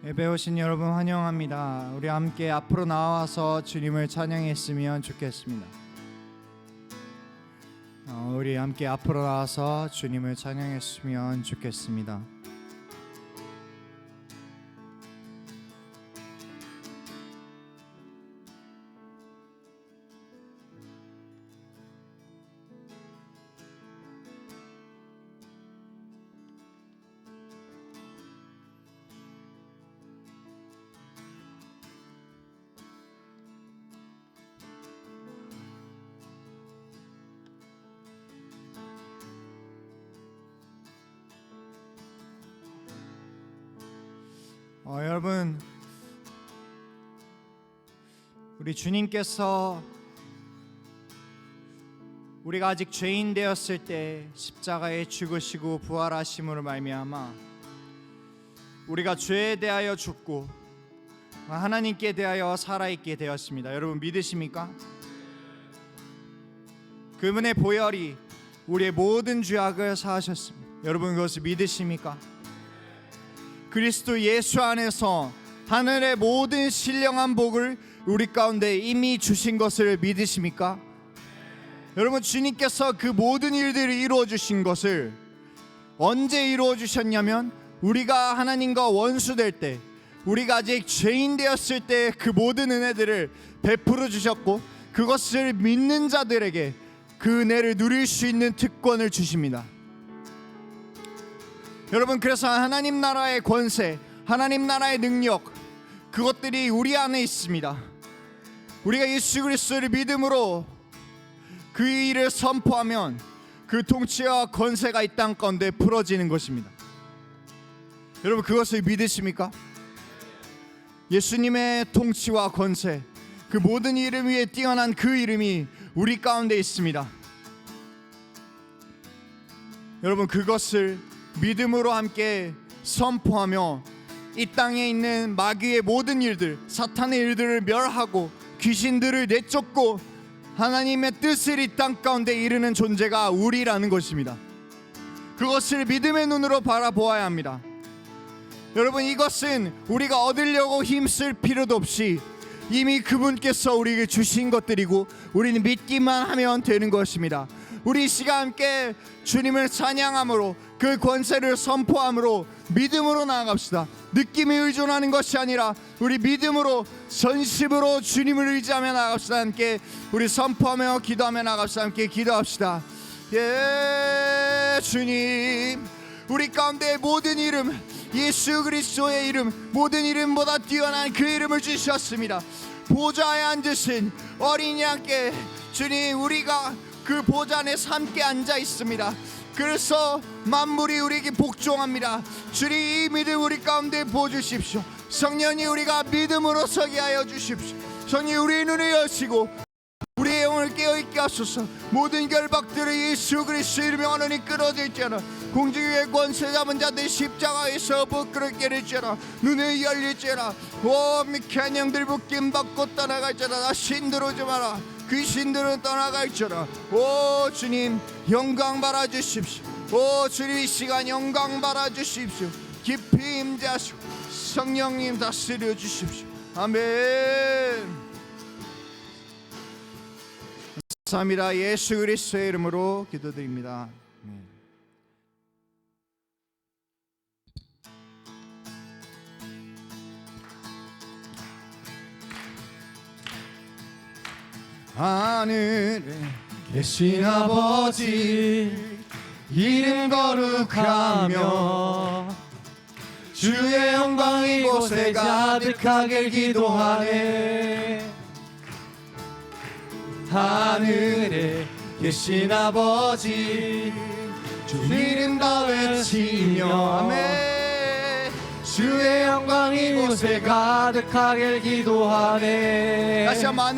예배 오신 여러분 환영합니다. 우리 함께 앞으로 나와서 주님을 찬양했으면 좋겠습니다. 우리 함께 앞으로 나와서 주님을 찬양했으면 좋겠습니다. 여러분, 우리 주님께서 우리가 아직 죄인 되었을 때 십자가에 죽으시고 부활하심으로 말미암아 우리가 죄에 대하여 죽고 하나님께 대하여 살아있게 되었습니다. 여러분 믿으십니까? 그분의 보혈이 우리의 모든 죄악을 사하셨습니다. 여러분 그것을 믿으십니까? 그리스도 예수 안에서 하늘의 모든 신령한 복을 우리 가운데 이미 주신 것을 믿으십니까? 여러분 주님께서 그 모든 일들을 이루어 주신 것을 언제 이루어 주셨냐면 우리가 하나님과 원수될 때, 우리가 아직 죄인 되었을 때 그 모든 은혜들을 베풀어 주셨고 그것을 믿는 자들에게 그 은혜를 누릴 수 있는 특권을 주십니다. 여러분 그래서 하나님 나라의 권세, 하나님 나라의 능력, 그것들이 우리 안에 있습니다. 우리가 예수 그리스도를 믿음으로 그 일을 선포하면 그 통치와 권세가 이 땅 가운데 풀어지는 것입니다. 여러분 그것을 믿으십니까? 예수님의 통치와 권세, 그 모든 이름 위에 뛰어난 그 이름이 우리 가운데 있습니다. 여러분 그것을 믿음으로 함께 선포하며 이 땅에 있는 마귀의 모든 일들, 사탄의 일들을 멸하고 귀신들을 내쫓고 하나님의 뜻을 이 땅 가운데 이루는 존재가 우리라는 것입니다. 그것을 믿음의 눈으로 바라보아야 합니다. 여러분 이것은 우리가 얻으려고 힘쓸 필요도 없이 이미 그분께서 우리에게 주신 것들이고 우리는 믿기만 하면 되는 것입니다. 우리 이 시간 함께 주님을 찬양함으로 그 권세를 선포함으로 믿음으로 나아갑시다. 느낌에 의존하는 것이 아니라 우리 믿음으로 전심으로 주님을 의지하며 나아갑시다. 함께 우리 선포하며 기도하며 나아갑시다. 함께 기도합시다. 예, 주님 우리 가운데 모든 이름, 예수 그리스도의 이름, 모든 이름보다 뛰어난 그 이름을 주셨습니다. 보좌에 앉으신 어린 양께 주님 우리가 그 보좌 안에 함께 앉아 있습니다. 그래서 만물이 우리에게 복종합니다. 주님 이 믿음 우리 가운데 부어주십시오. 성령이 우리가 믿음으로 서게 하여 주십시오. 성령 우리의 눈을 여시고 우리의 영을 깨어있게 하소서. 모든 결박들을 예수 그리스도 이름에 하나님 끊어질지어다. 공중 위에 권세 잡은 자들 십자가에서 부끄럽게 될지어다. 눈을 열릴지어다. 오 미케한 영들 묶임 받고 떠나갈지어다. 나 신들어오지 마라. 귀신들은 떠나갈지어다. 오 주님 영광 받아 주십시오. 오 주님 이 시간 영광 받아 주십시오. 깊이 임재하시고 성령님 다스려 주십시오. 아멘. 감사합니다. 예수 그리스도의 이름으로 기도드립니다. 하늘에 계신 아버지 이름 거룩하며 주의 영광 이곳에 가득하길 기도하네. 하늘에 계신 아버지 주 이름 다 외치며 아멘. 주의 영광 이곳에 가득하길 기도하네. 다시 한번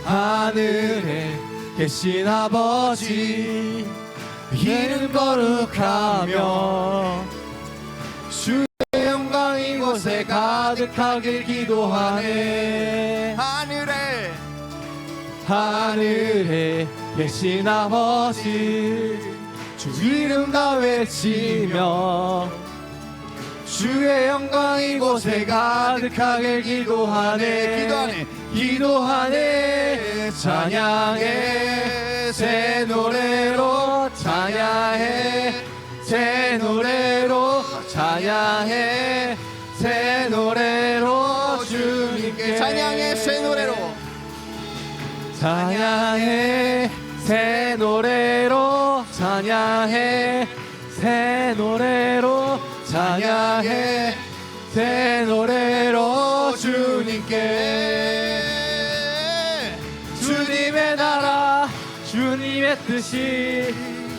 하늘에 계신 아버지 이름 거룩하며 주의 영광 이곳에 가득하길 기도하네. 하늘에 계신 아버지 주 이름 다 외치며 주의 영광 이곳에 가득하길 기도하네 기도하네 찬양해 새 노래로 찬양해 새 노래로 찬양해 새 노래로 주님께 찬양해 새 노래로 찬양해 새 노래로 찬양해 새 노래로 찬양해 새 노래로 주님께 주님의 나라 주님의 뜻이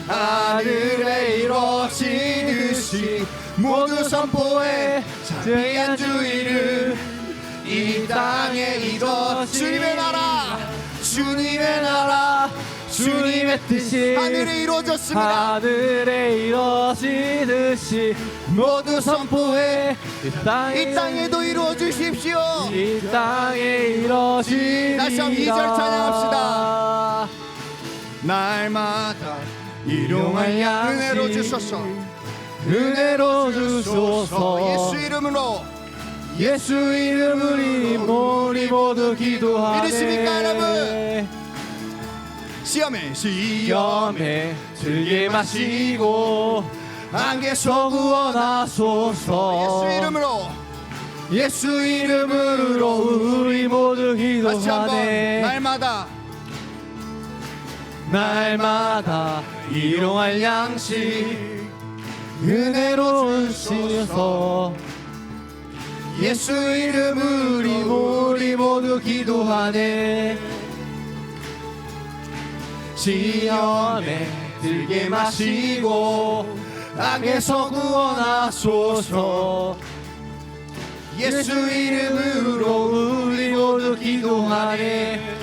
하늘에 이루어지듯이 모두 선포해 자비한 주 이름 이 땅에 이루어지리 주님의 나라 주님의 나라 주님의 뜻이 하늘에 이루어졌습니다. 하늘에 이루어지듯이 모두 선포해 이 땅에도 이루어 주십시오. 이 땅에 이루어지리라. 다시 한번 2절 찬양합시다. 날마다 일용할 양 은혜로 주소서 은혜로 주소서 예수 이름으로 예수 이름으로 우리 모두 기도하네 믿으십니까 여러분? 시험에 시험에 들게 마시고 안개서 구원하소서 예수 이름으로 예수 이름으로 우리 모두 다시 한번 기도하네 날마다 일용할 양식 은혜로 주시소서 예수 이름으로 우리 모두 기도하네 시험에 들게 마시고 악에서 구원하소서 예수 이름으로 우리 모두 기도하네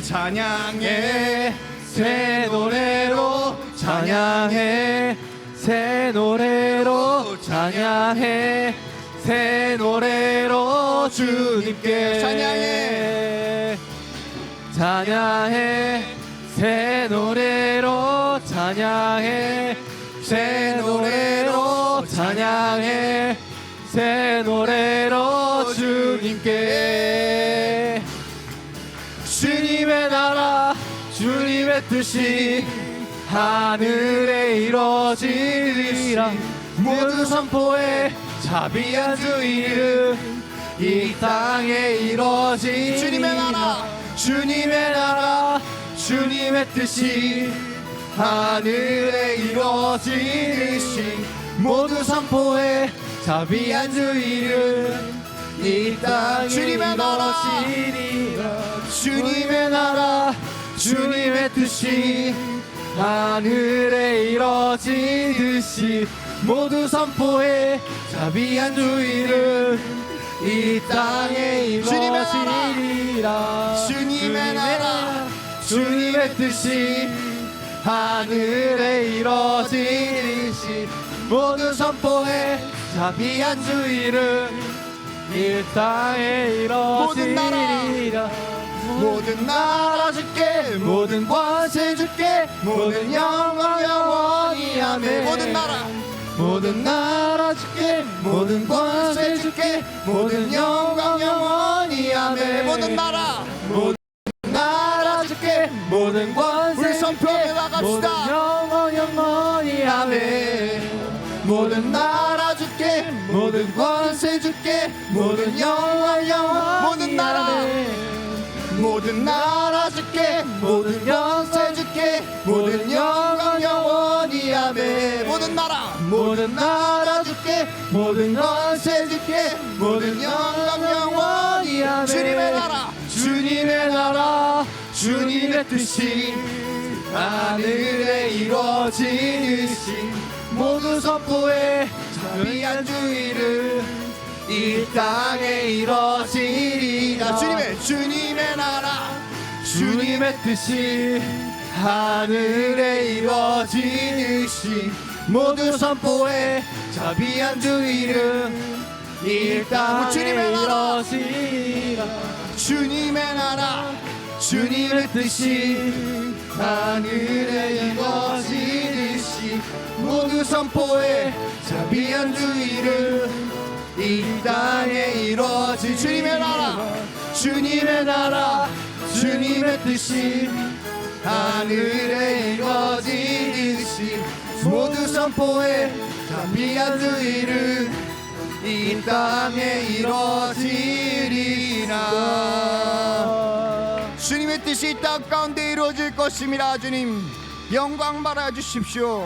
찬양해 새 노래로 찬양해 새 노래로 찬양해 새 노래로 주님께 찬양해 새 노래로 찬양해 새 노래로 찬양해 새 노래로 주님께 주님의 나라 주님의 뜻이 하늘에 이루어지리라 모두 선포해 자비한 주 이름 이 땅에 이루어지리라 주님의 나라 주님의 나라 주님의 뜻이 하늘에 이루어지듯이 모두 선포해 자비한 주 이름 이 땅에 주님의 나라 이루어지리라 주님의 나라 주님의 뜻이 하늘에 이루어지듯이 모두 선포해 자비한 주 이름 이 땅에 이루어지리라 주님의 나라 주님의 뜻이 하늘에 이루어지듯이 모두 선포해 자비한 주 이름 이 땅에 이루어지리라 모든 나라 주께 모든 권세 주께 모든 영광 영원히 아멘 모든 나라 모든 나라 주께 모든 권세 주께 모든 영광 영원히 아멘 모든 나라 주께 모든 권세 우리 선포하며 나갑시다. 모든 영광 영원히 아멘 모든 나라 주께 모든 권세 주께 모든 영광 영원히 모든 나라 아멘 모든 나라 주께 모든 권세 주께 모든 영광 영원히 아멘 모든 나라 모든 나라 주께 모든 권세 주께 모든 영광 영원히 아멘 주님의 나라 주님의 나라 주님의 뜻이 하늘에 이루어지듯이 모두 선포해 자비한 주 이름 이 땅에 이루어지리라 주님의 나라 주님의 뜻이 하늘에 이루어지듯이 모두 선포해 자비한 주 이름 이 땅에 주님의 나라. 이루어지리라 주님의 나라 주님의 뜻이 하늘에 이루어지듯이 모두 선포해 자비한 주의를 이 땅에 이루어진 주님의 나라, 주님의 나라, 주님의 뜻이 하늘에 이루어지듯이 모두 선포해 자비한 주의를 이 땅에 이루어지리라. 주님의 뜻이 이 땅 가운데 이루어질 것입니다. 주님 영광 받아 주십시오.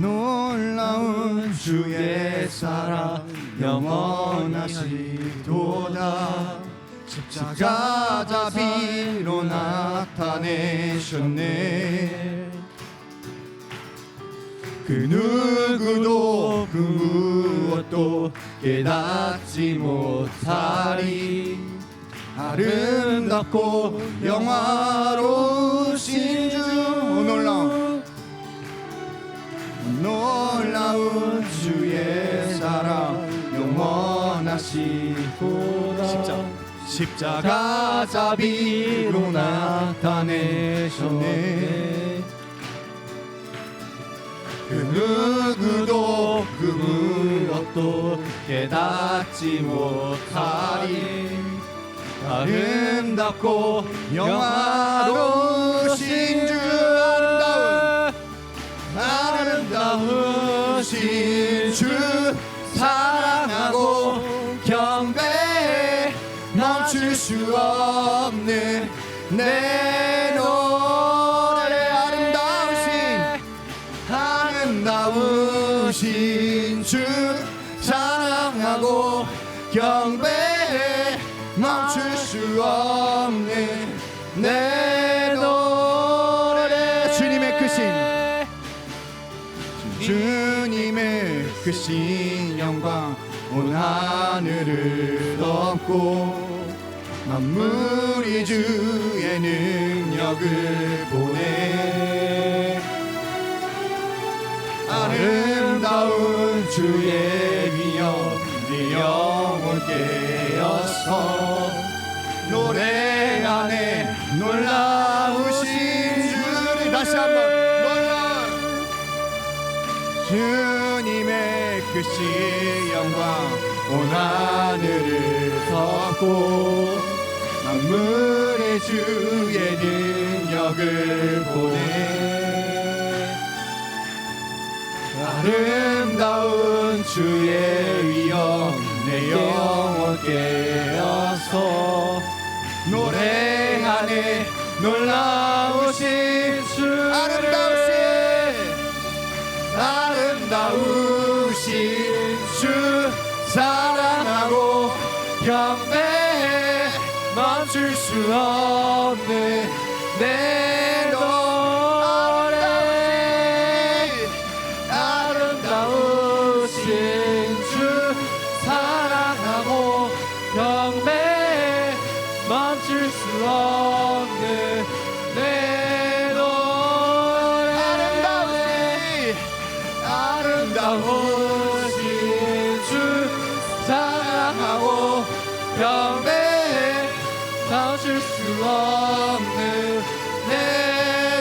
놀라운 주의 사랑 영원하시도다. 십자가 자비로 나타내셨네. 그 누구도 그 무엇도 깨닫지 못하리. 아름답고 영화로우신 주. 놀라운 주의 사랑 영원하시도다. 십자가 자비로 나타내셨네. 그 누구도 그 무엇도 깨닫지 못하리. 아름답고 영화로우신 주. 아름다우신 주 사랑하고 경배해. 멈출 수 없는 내 노래. 아름다우신 주 사랑하고 경배해. 멈출 수 없는 내 노래. 주님의 크신 영광 온 하늘을 덮고 만물이 주의 능력을 보내. 아름다운 주의 위엄 네 영혼 깨어서 노래 안에 놀라우신 주를. 다시 한번. 주님의 크신 영광 온 하늘을 덮고 만물의 주의 능력을 보내. 아름다운 주의 위엄 내 영혼 깨어서 노래 안에 놀라우신 주. 아름다우신 주 사랑하고 경배해. 멈출 수 없는 내 노래. 아름다우신 주 사랑하고 경배해. 멈출 수 없는 내 아름다우신 주 사랑하고 경배해. 멈출 수 없는 내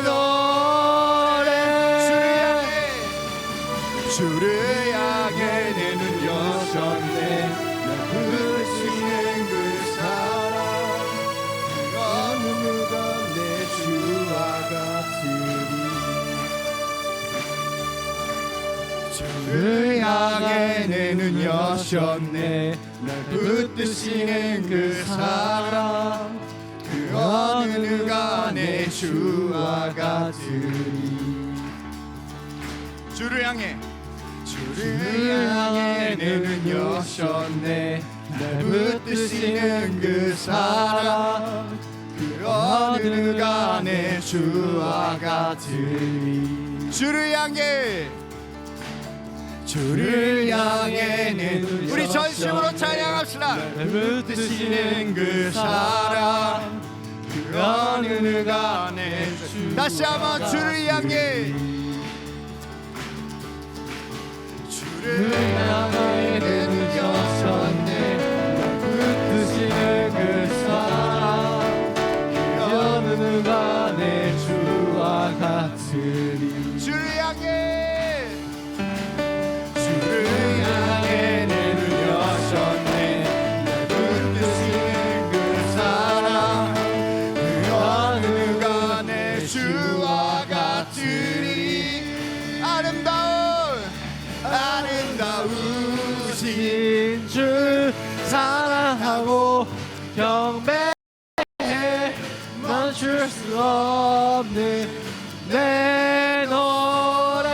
노래. 주를 향해 내 눈 여셨네. 날 부르시는 그 사랑 어느 누가 내 주와 같으리. 주를 향해 내 눈 여셨네. 날 붙드시는 그 사랑 그 어느 누가 내 주와 같으리. 주를 향해 내 눈 여셨네. 날 붙드시는 그 사랑 그 어느 누가 내 주와 같으리. 주를 향해 내 눈 우리 전심으로 찬양합시다. 날 붙드시는 그 사랑 그 어느 누가 내 주 다시 한번 주를 향해 주를 향해 내누셨네 붙드시는 그 사랑 어느 누가 내 주와 같으리 주를 향해 내누셨네 붙드시는 그 사랑 어느 누가 내 주와 같으리 아름다우신 주 사랑하고 경배해 멈출 수 없는 내 노래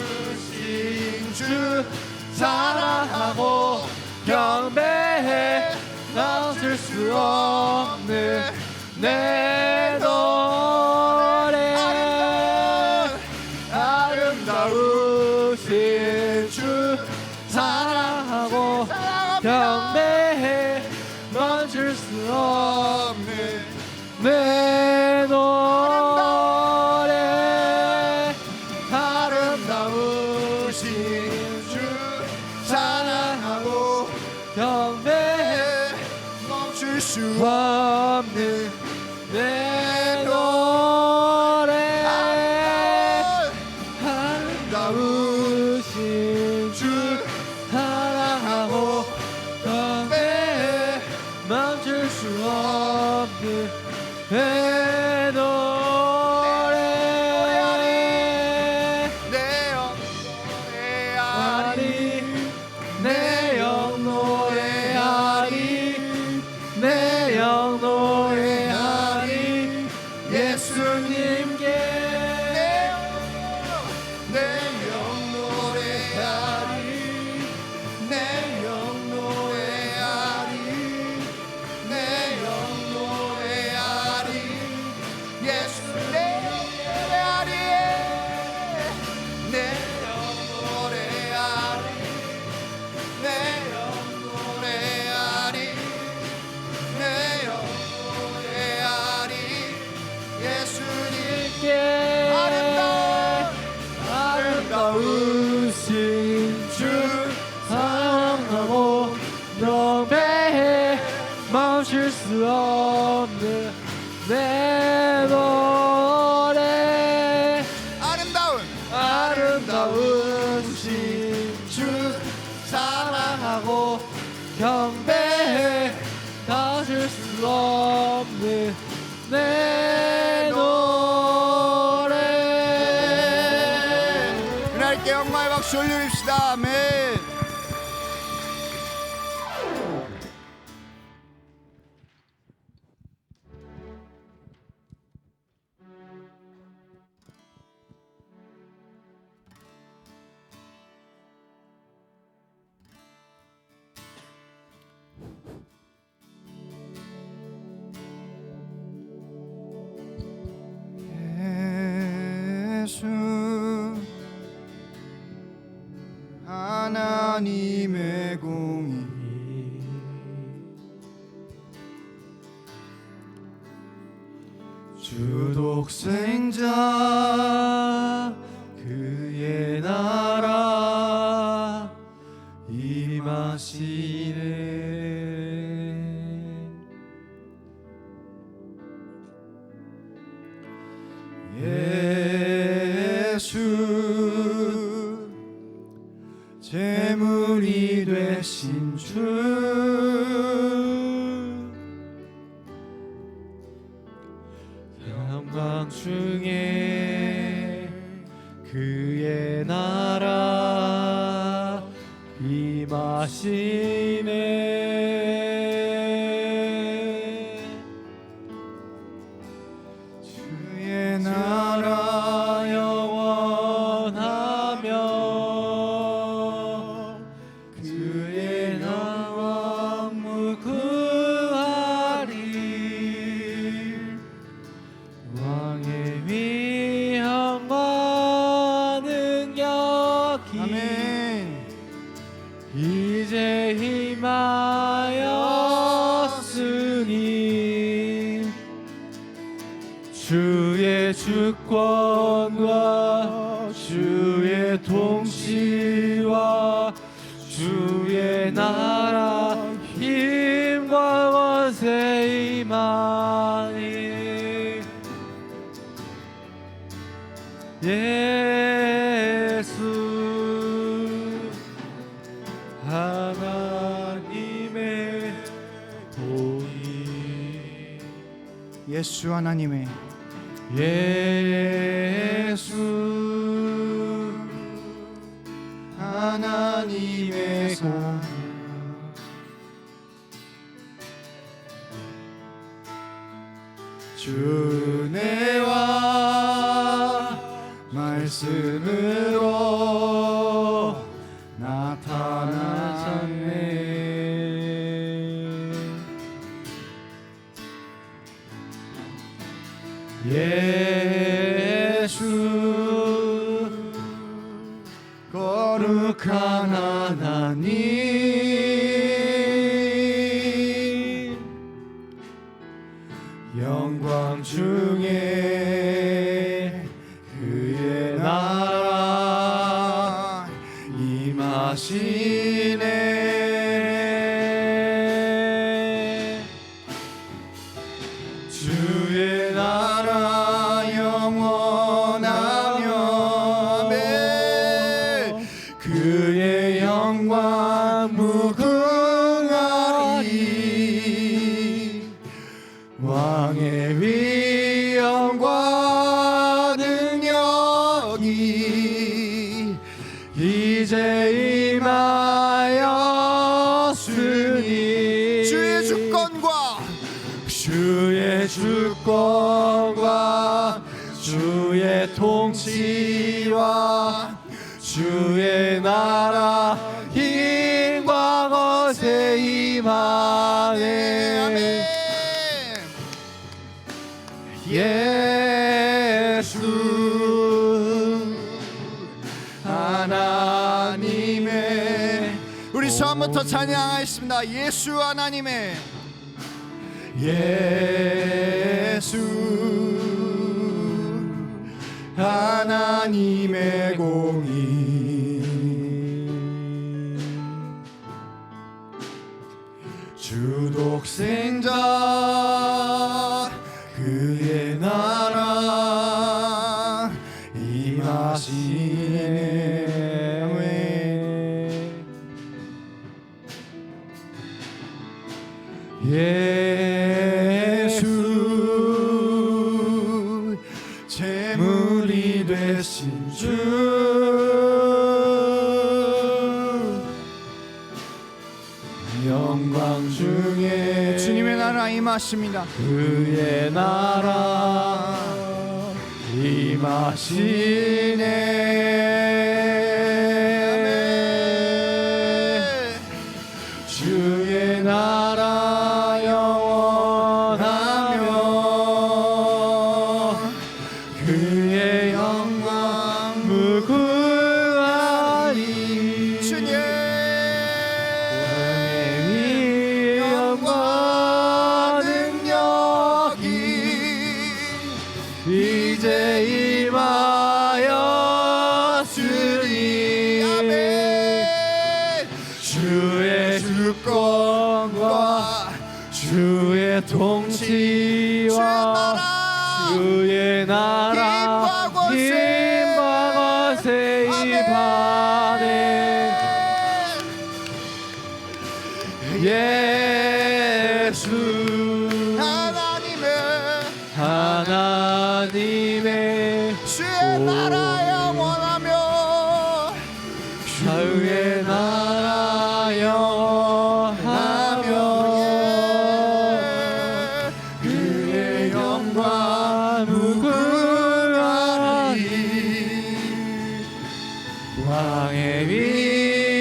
아름다우신 주 사랑하고 경배해 멈출 수 없는 내 노래 아름다우신 주 사랑하고 경배해 멈출 수 없는 내 노래 아름다우신 주 사랑하고 경배해 멈출 수 없는 내 노래 아름다우신 주 사랑하고 경배해 멈출 수 없는 내 노래 내 영노래하리 내 영 노래하리 예수님께 내 영노래하리 내 영노래하리 내 영노래하리 예수 내 영노래하리 내 영노래하리 내 영노래하리 내 영노래하리 예수님께 아름다우신 주 사랑하고 경배해 멈출 수 없는 내 노래 아름다우신 주 사랑하고 경배해 멈출 수 없는 내 노래 그날께 영광의 박수 올려줍시다. 아멘. 예수 하나님의 공의 주 독생자 그의 나라 임하시네 예수 제물이 되신 주 영광 중에 그의 나라 임하시네 주의 나라 영원하며 그의 나라 무구하리 왕의 위 주의 주권과 주의 통치와 주의 나라 힘과 권세 임하니 예수 하나님의 도의 예수 하나님의 예수 하나님의 공 주내와 말씀으로 나타나셨네 예수 거룩한 하나님 영광 중에 그의 나라 임하시네 주의 나라 영원하며 아멘. 그의 영광 무궁하리 왕의 위엄과 능력이 이제 임하였으니 주의 주권과 주의 통치와 주의 나라 힘과 권세 임하네 예수 하나님의 우리 처음부터 찬양하겠습니다. 예수 하나님의 예수 하나님의 공의 주독생자 그의 나라 임하시네 예수 제물이 되신 주 영광 중에 주님의 나라 임하십니다. 그의 나라 임하시네 주의 나라 영원하며 그의 영광 무궁하리 주님 위엄과 능력이 이제 임하였으니 아멘. 주의 주권과 주의 통치와 주의 나라 힘과 권세 임하네 예수 하나님의 주의 나라 영원하며 주의 나라 영원하며 그의 영광 무궁하리 왕의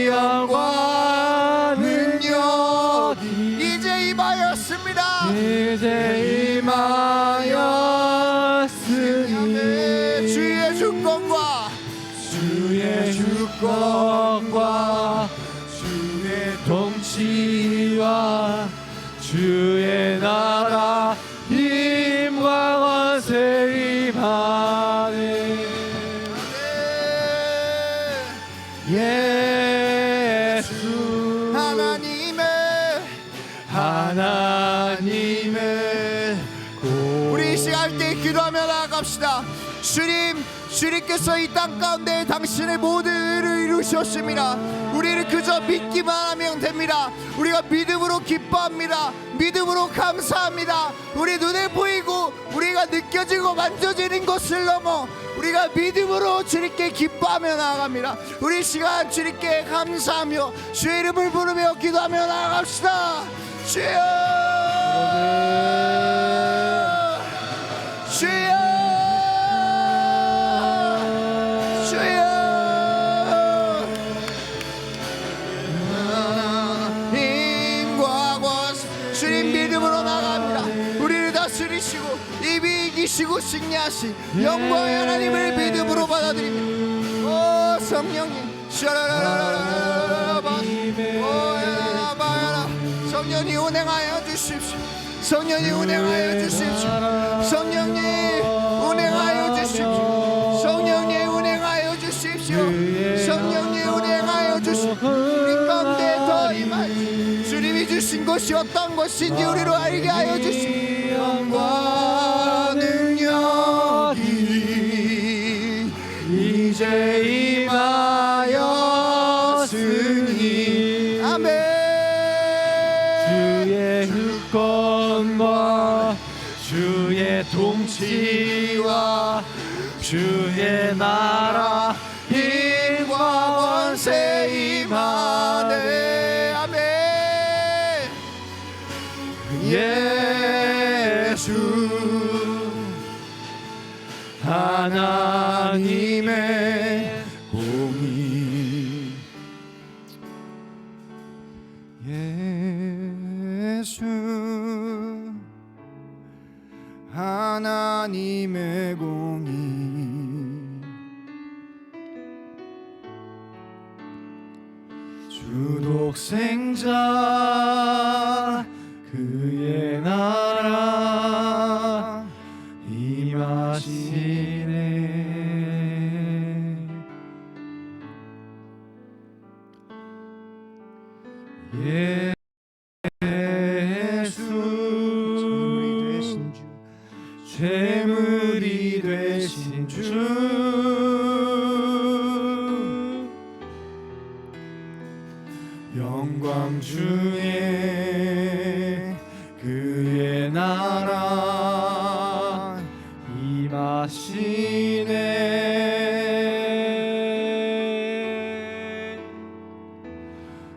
위엄과 능력이 이제 임하였습니다. 이제 임하였으니 주의 주권과 주의 통치와 주의 나라 힘과 권세 하나님의 우리 이 시간 때 기도하며 나아갑시다. 주님께서 이 땅 가운데 당신의 모든 일을 이루셨습니다. 우리는 그저 믿기만 하면 됩니다. 우리가 믿음으로 기뻐합니다. 믿음으로 감사합니다. 우리 눈에 보이고 우리가 느껴지고 만져지는 것을 넘어 우리가 믿음으로 주님께 기뻐하며 나아갑니다. 우리 시간 주님께 감사하며 주의 이름을 부르며 기도하며 나아갑시다. 주여, 주여, 주여. 하나님과 권세, 주님 믿음으로 나갑니다. 우리를 다스리시고 이미 이기시고 승리하신 영광의 하나님을 믿음으로 받아들입니다. 오 성령님, 성령이 운행하여 주십시오. 성령이 운행하여 주십시오. 성령님 운행하여 주십시오. 성령님 운행하여 주십시오. 성령님 운행하여 주십시오. 우리 가운데 더 임하여 주님이 주신 것이 어떤 것인지 우리로 알게 하여 주십시오. 영광 능력이 이제 임하였으니 아멘. 주의 주권과 주의 통치와 주의 나라 힘과 권세 임하네. 아멘. 예수 하나님의 공의 예수 하나님의 공의 주 독생자 그의 나라 임하시네. 예수 죄물이 되신 주 영광 중에 그의 나라 임하시네.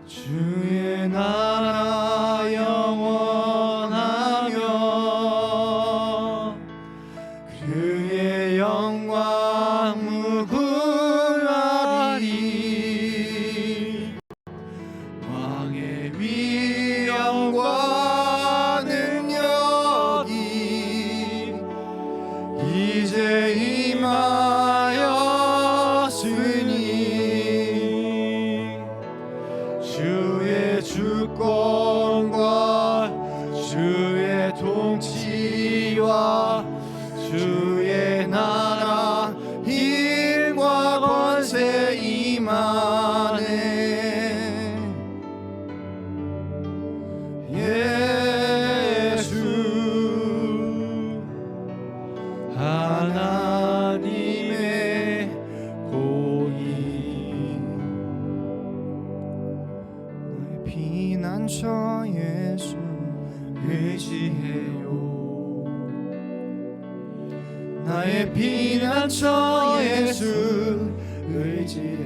주의 나라 영원하며 그의 영광 무궁하리. 왕의 위엄과 능력이 이제 임하였으니 주의 주권과 주의 통치와 주의 나라 힘과 권세 임하네. 예수 하나님의 공의 나의 피난처 예수 의지해요. 나의 피난처 예수 의지해요.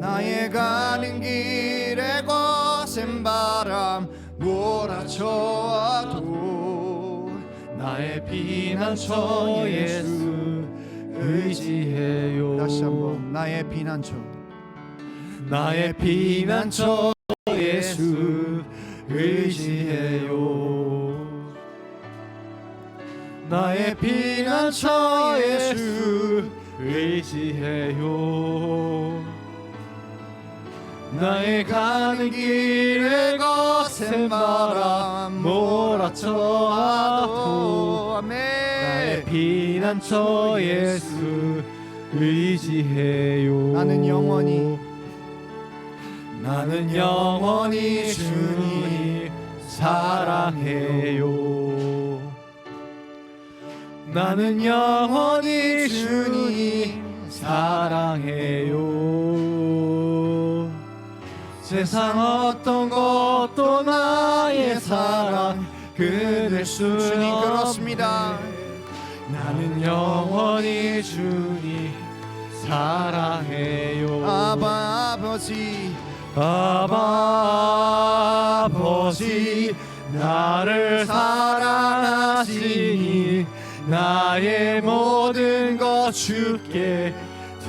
나의 가는 길에 거센 바람 몰아쳐와도 나의 피난처 예수 의지해요. 다시 한번 나의 피난처 나의 피난처 예수 의지해요. 나의 피난처 예수 의지해요. 나의 가는 길에 거센 바람 몰아쳐와도 아멘. 나의 피난처 예수 의지해요. 나는 영원히 나는 영원히 주님 사랑해요. 나는 영원히 주님 사랑해요. 세상 어떤 것도 나의 사랑 끊을 수 주님 없네. 그렇습니다. 나는 영원히 주님 사랑해요. 아바 아버지 아바 아버지 나를 사랑하시니 나의 모든 것 주께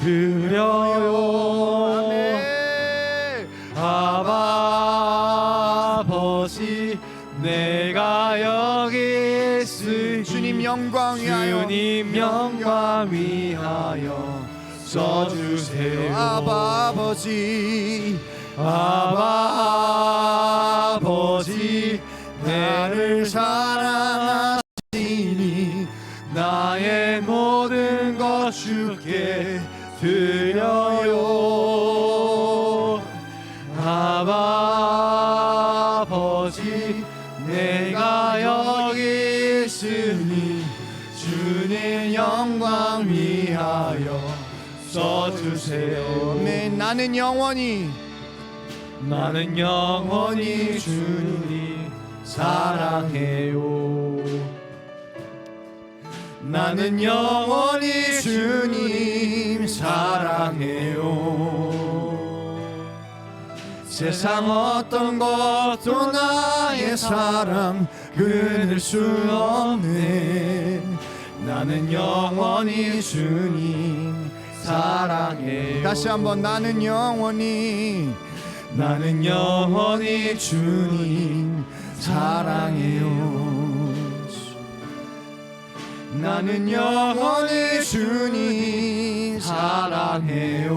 드려요. 아멘. 아바 아버지 내가 여기 있으니 주님 영광 위하여 주님 영광 위하여 써주세요. 아바 아버지 아바 아버지 나를 사랑하시니 나의 모든 것 주께 드려요. 아바 아버지 내가 여기 있으니 주님 영광 위하여 써주세요. 아멘. 나는 영원히 주님 사랑해요. 나는 영원히 주님 사랑해요. 세상 어떤 것도 나의 사랑 끊을 수 없네. 나는 영원히 주님 사랑해요. 다시 한번 나는 영원히 주님 사랑해요. 나는 영원히 주님 사랑해요.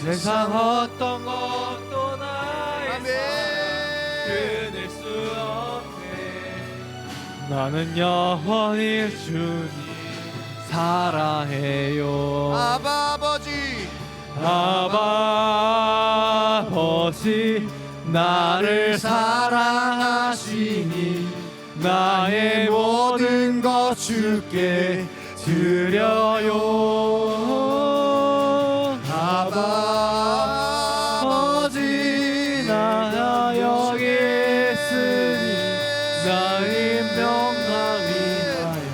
세상 어떤 것도 나의 아멘. 사랑 끊을 수 없네. 나는 영원히 주님 사랑해요. 아바 아버지 아바 아버지 나를 사랑하시니 나의 모든 것 주께 드려요. 아바 아버지 나 여기 있으니 나의 명망 위하여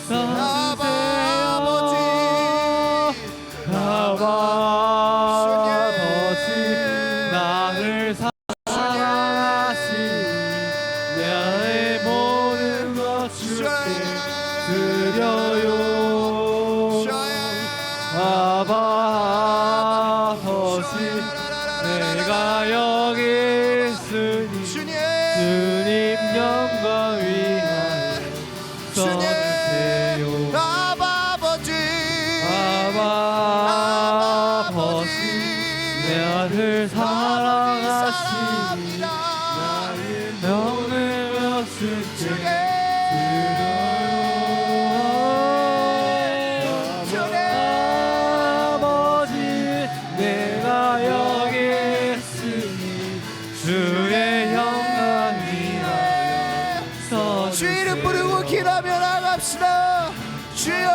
써주세요. 아바 아버지 나를 사랑하시니 나의 모든 것 주께 드려요. 아바 아버지 내가 여기 있으니 주님 영광 위하여 써주세요. 아바 아버지 아바 아버지 나를 사랑하시니 나의 명을 주께 아버지 내가 여기 있으니 주의 영광 위하여 주 이름 써주세요. 부르고 기도하며 나갑시다. 주여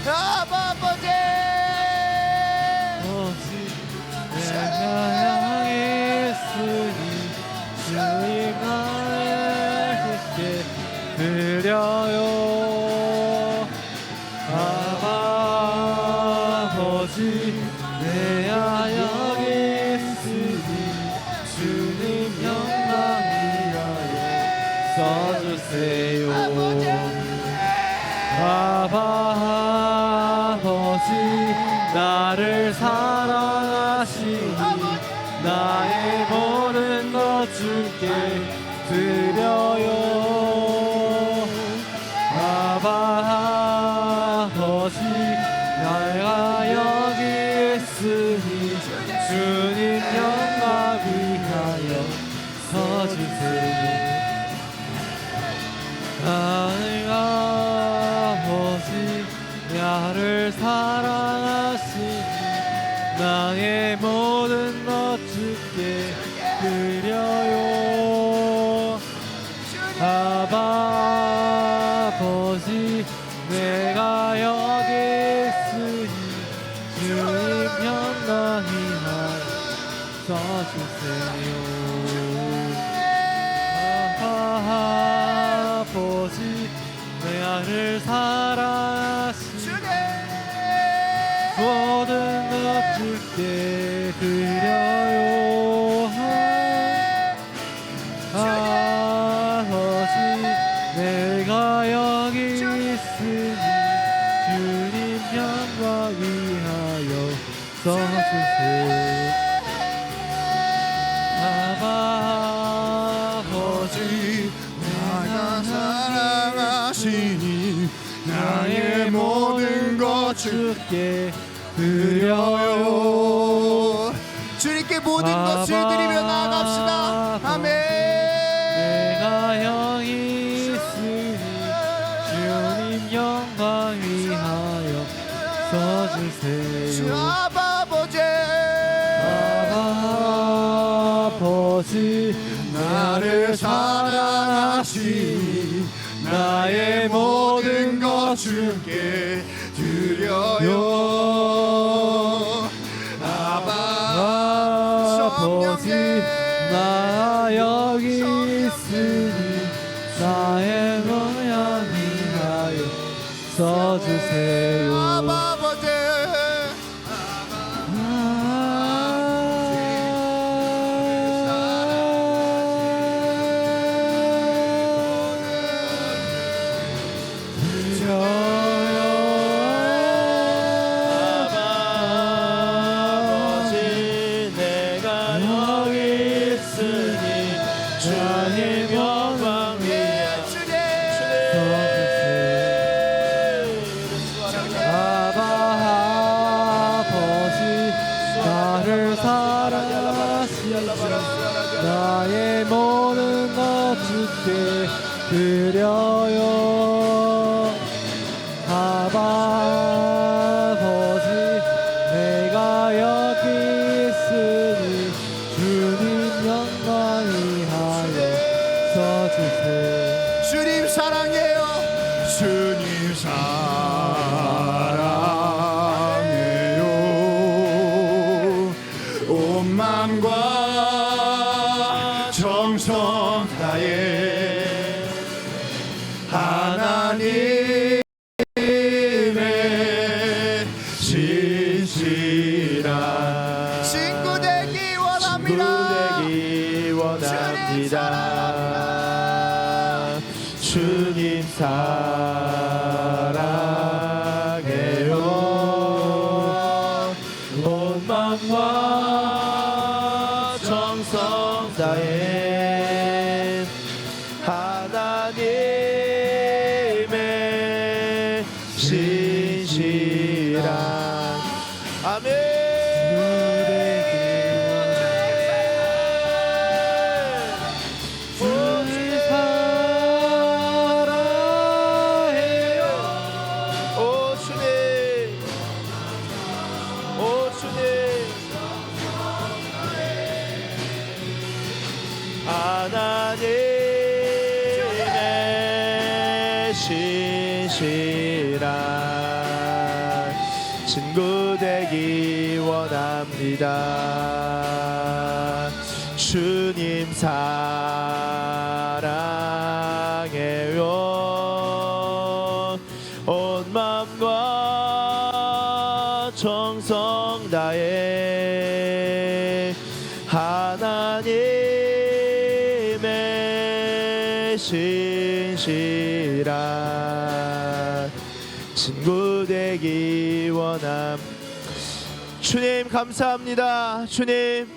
아바 아버지 내가 향해 있으니 주님 나에게 드려요. 아바 아버지 내가 여기 있으니 주님 영광 위하여 써주세요. 아바 아버지 나를 사랑하시니 나의 모든 것 주께 나를 사랑하시니 나의 모든 것 주께 드려요. 아바 아버지 내가 여기 있으니 주님 영광히 써주세요. 아버지 나를 사랑하시니 모든 것 주께 드려요. 아버지 내가 여기 있으니 주님 영광 위하여 써주세요. 아버지 나가 사랑하시니 나의 모든 것 주께 드려요. 주님께 모든 것을 드리며 나아갑시다. 아멘. 내가 여기 있으니 주님 영광 위하여 써주세요. 주 아버지 아버지 나를 사랑하시니 나의 모든 것 주께 드려요. 아버지 나 여기 있으니 나의 모양 위하여 써주세요. 아버지 나의 모든 것 주께 드려요. 아버지 내가 여기 있으니 주님 영광 위하여 써주세요. 주님 사랑해요. 주님 사랑해요. 온 마음과 정성 다해 하나님의 신실한 친구 되기 원합니다. 주님 사랑해요. 온 마음과 정성 다해 하나님의 신실한 아멘. 하나님의 신실한 친구 되기 원합니다. 주님 사랑해요. 온 마음과 정성 다해 하나님의 신실한 친구 되기 원함. 주님 감사합니다. 주님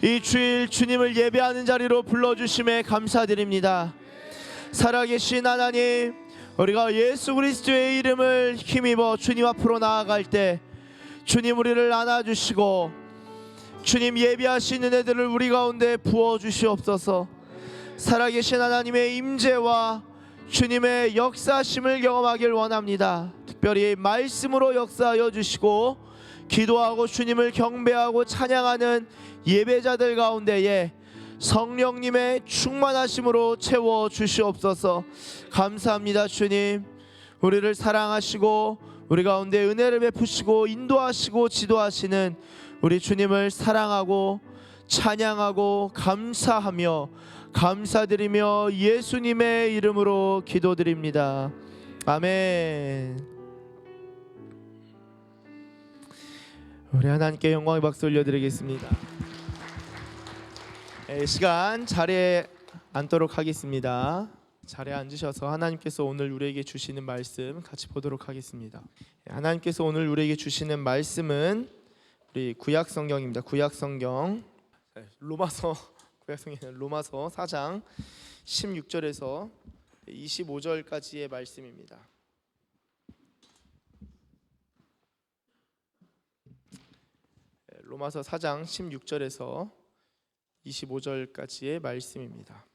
이 주일 주님을 예배하는 자리로 불러주심에 감사드립니다. 살아계신 하나님, 우리가 예수 그리스도의 이름을 힘입어 주님 앞으로 나아갈 때 주님 우리를 안아주시고 주님 예배하시는 은혜들을 우리 가운데 부어주시옵소서. 살아계신 하나님의 임재와 주님의 역사심을 경험하길 원합니다. 특별히 말씀으로 역사하여 주시고 기도하고 주님을 경배하고 찬양하는 예배자들 가운데에 성령님의 충만하심으로 채워 주시옵소서. 감사합니다. 주님, 우리를 사랑하시고 우리 가운데 은혜를 베푸시고 인도하시고 지도하시는 우리 주님을 사랑하고 찬양하고 감사하며 감사드리며 예수님의 이름으로 기도드립니다. 아멘. 우리 하나님께 영광의 박수 올려드리겠습니다. 시간 자리에 앉도록 하겠습니다. 자리에 앉으셔서 하나님께서 오늘 우리에게 주시는 말씀 같이 보도록 하겠습니다. 하나님께서 오늘 우리에게 주시는 말씀은 우리 구약 성경입니다. 구약 성경 로마서 4장 16절에서 25절까지의 말씀입니다. 로마서 4장 16절에서 25절까지의 말씀입니다.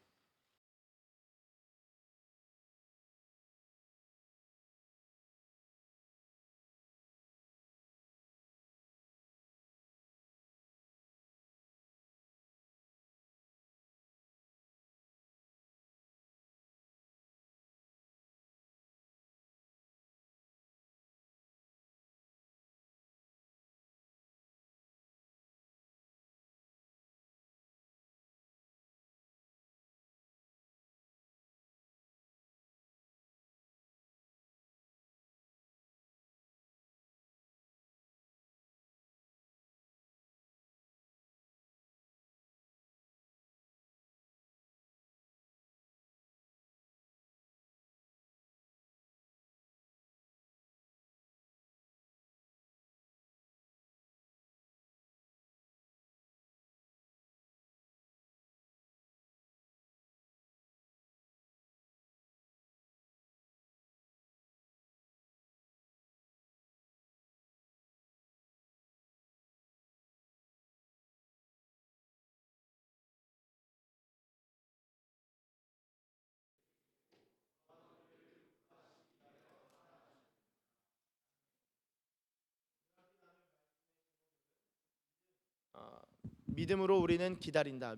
믿음으로 우리는 기다린다.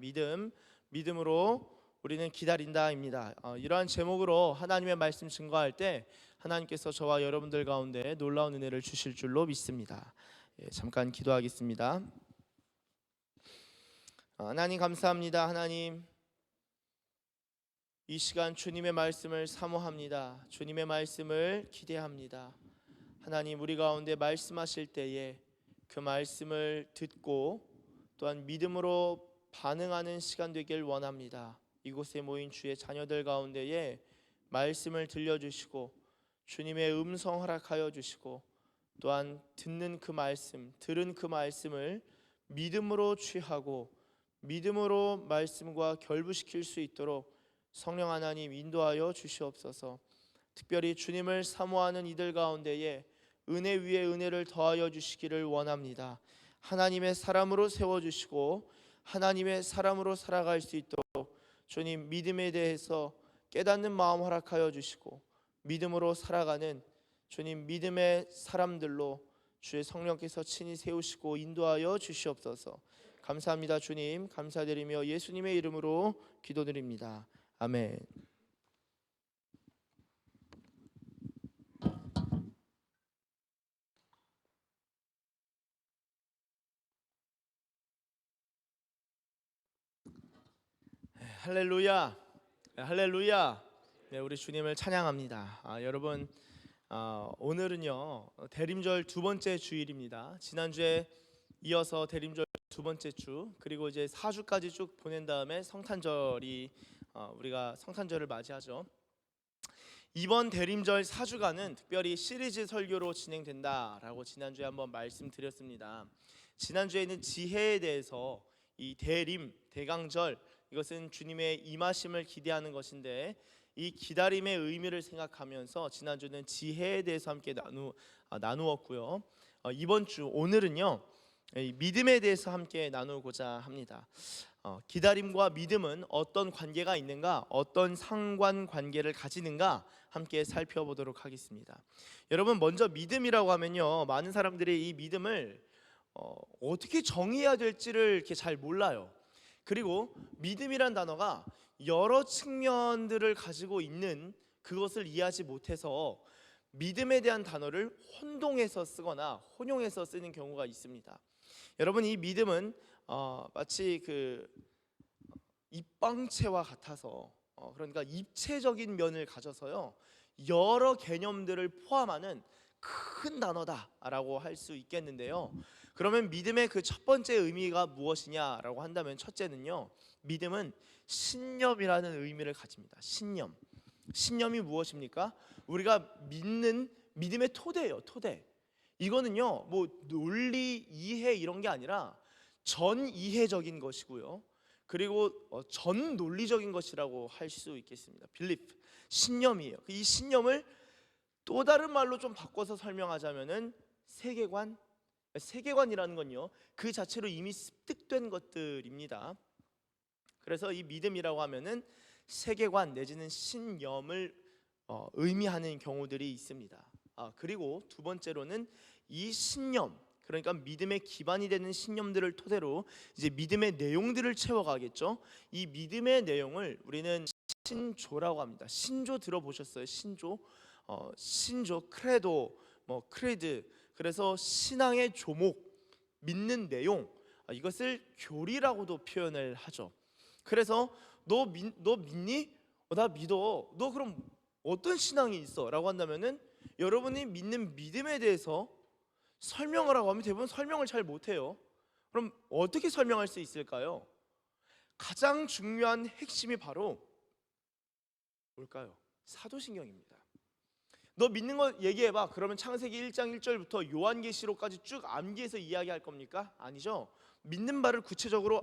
믿음으로 우리는 기다린다입니다. 이러한 제목으로 하나님의 말씀 증거할 때 하나님께서 저와 여러분들 가운데 놀라운 은혜를 주실 줄로 믿습니다. 잠깐 기도하겠습니다. 하나님 감사합니다. 하나님, 이 시간 주님의 말씀을 사모합니다. 주님의 말씀을 기대합니다. 하나님, 우리 가운데 말씀하실 때에 그 말씀을 듣고 또한 믿음으로 반응하는 시간 되길 원합니다. 이곳에 모인 주의 자녀들 가운데에 말씀을 들려주시고 주님의 음성 허락하여 주시고 또한 들은 그 말씀을 믿음으로 취하고 믿음으로 말씀과 결부시킬 수 있도록 성령 하나님 인도하여 주시옵소서. 특별히 주님을 사모하는 이들 가운데에 은혜 위에 은혜를 더하여 주시기를 원합니다. 하나님의 사람으로 세워주시고 하나님의 사람으로 살아갈 수 있도록 주님 믿음에 대해서 깨닫는 마음 허락하여 주시고 믿음으로 살아가는 주님 믿음의 사람들로 주의 성령께서 친히 세우시고 인도하여 주시옵소서. 감사합니다. 주님, 감사드리며 예수님의 이름으로 기도드립니다. 아멘. 할렐루야, 할렐루야. 네, 우리 주님을 찬양합니다. 여러분, 오늘은요 대림절 두 번째 주일입니다. 지난주에 이어서 대림절 두 번째 주, 그리고 이제 4주까지 쭉 보낸 다음에 성탄절이 우리가 성탄절을 맞이하죠. 이번 대림절 4주간은 특별히 시리즈 설교로 진행된다라고 지난주에 한번 말씀드렸습니다. 지난주에는 지혜에 대해서 이 대강절, 이것은 주님의 임하심을 기대하는 것인데 이 기다림의 의미를 생각하면서 지난주는 지혜에 대해서 함께 나누었고요. 이번 주 오늘은요 믿음에 대해서 함께 나누고자 합니다. 기다림과 믿음은 어떤 관계가 있는가, 어떤 상관관계를 가지는가 함께 살펴보도록 하겠습니다. 여러분, 먼저 믿음이라고 하면요, 많은 사람들이 이 믿음을 어떻게 정의해야 될지를 이렇게 잘 몰라요. 그리고 믿음이란 단어가 여러 측면들을 가지고 있는 그것을 이해하지 못해서 믿음에 대한 단어를 혼동해서 쓰거나 혼용해서 쓰는 경우가 있습니다. 여러분, 이 믿음은 마치 그 입방체와 같아서 그러니까 입체적인 면을 가져서요, 여러 개념들을 포함하는 큰 단어다라고 할 수 있겠는데요. 그러면 믿음의 그 첫 번째 의미가 무엇이냐라고 한다면, 첫째는요, 믿음은 신념이라는 의미를 가집니다. 신념. 신념이 무엇입니까? 우리가 믿는 믿음의 토대예요. 토대. 이거는요, 뭐 논리 이해 이런 게 아니라 전 이해적인 것이고요, 그리고 전 논리적인 것이라고 할 수 있겠습니다. belief, 신념이에요. 이 신념을 또 다른 말로 좀 바꿔서 설명하자면은 세계관. 세계관이라는 건요, 그 자체로 이미 습득된 것들입니다. 그래서 이 믿음이라고 하면은 세계관 내지는 신념을 의미하는 경우들이 있습니다. 그리고 두 번째로는 이 신념, 그러니까 믿음의 기반이 되는 신념들을 토대로 이제 믿음의 내용들을 채워가겠죠. 이 믿음의 내용을 우리는 신조라고 합니다. 신조 들어보셨어요? 신조, 신조, 크레도, 뭐 크레드. 그래서 신앙의 조목, 믿는 내용, 이것을 교리라고도 표현을 하죠. 그래서 너 믿니? 나 믿어. 너 그럼 어떤 신앙이 있어? 라고 한다면은 여러분이 믿는 믿음에 대해서 설명을 하고 하면 대부분 설명을 잘 못해요. 그럼 어떻게 설명할 수 있을까요? 가장 중요한 핵심이 바로 뭘까요? 사도신경입니다. 너 믿는 거 얘기해봐. 그러면 창세기 1장 1절부터 요한계시록까지 쭉 암기해서 이야기할 겁니까? 아니죠. 믿는 바를 구체적으로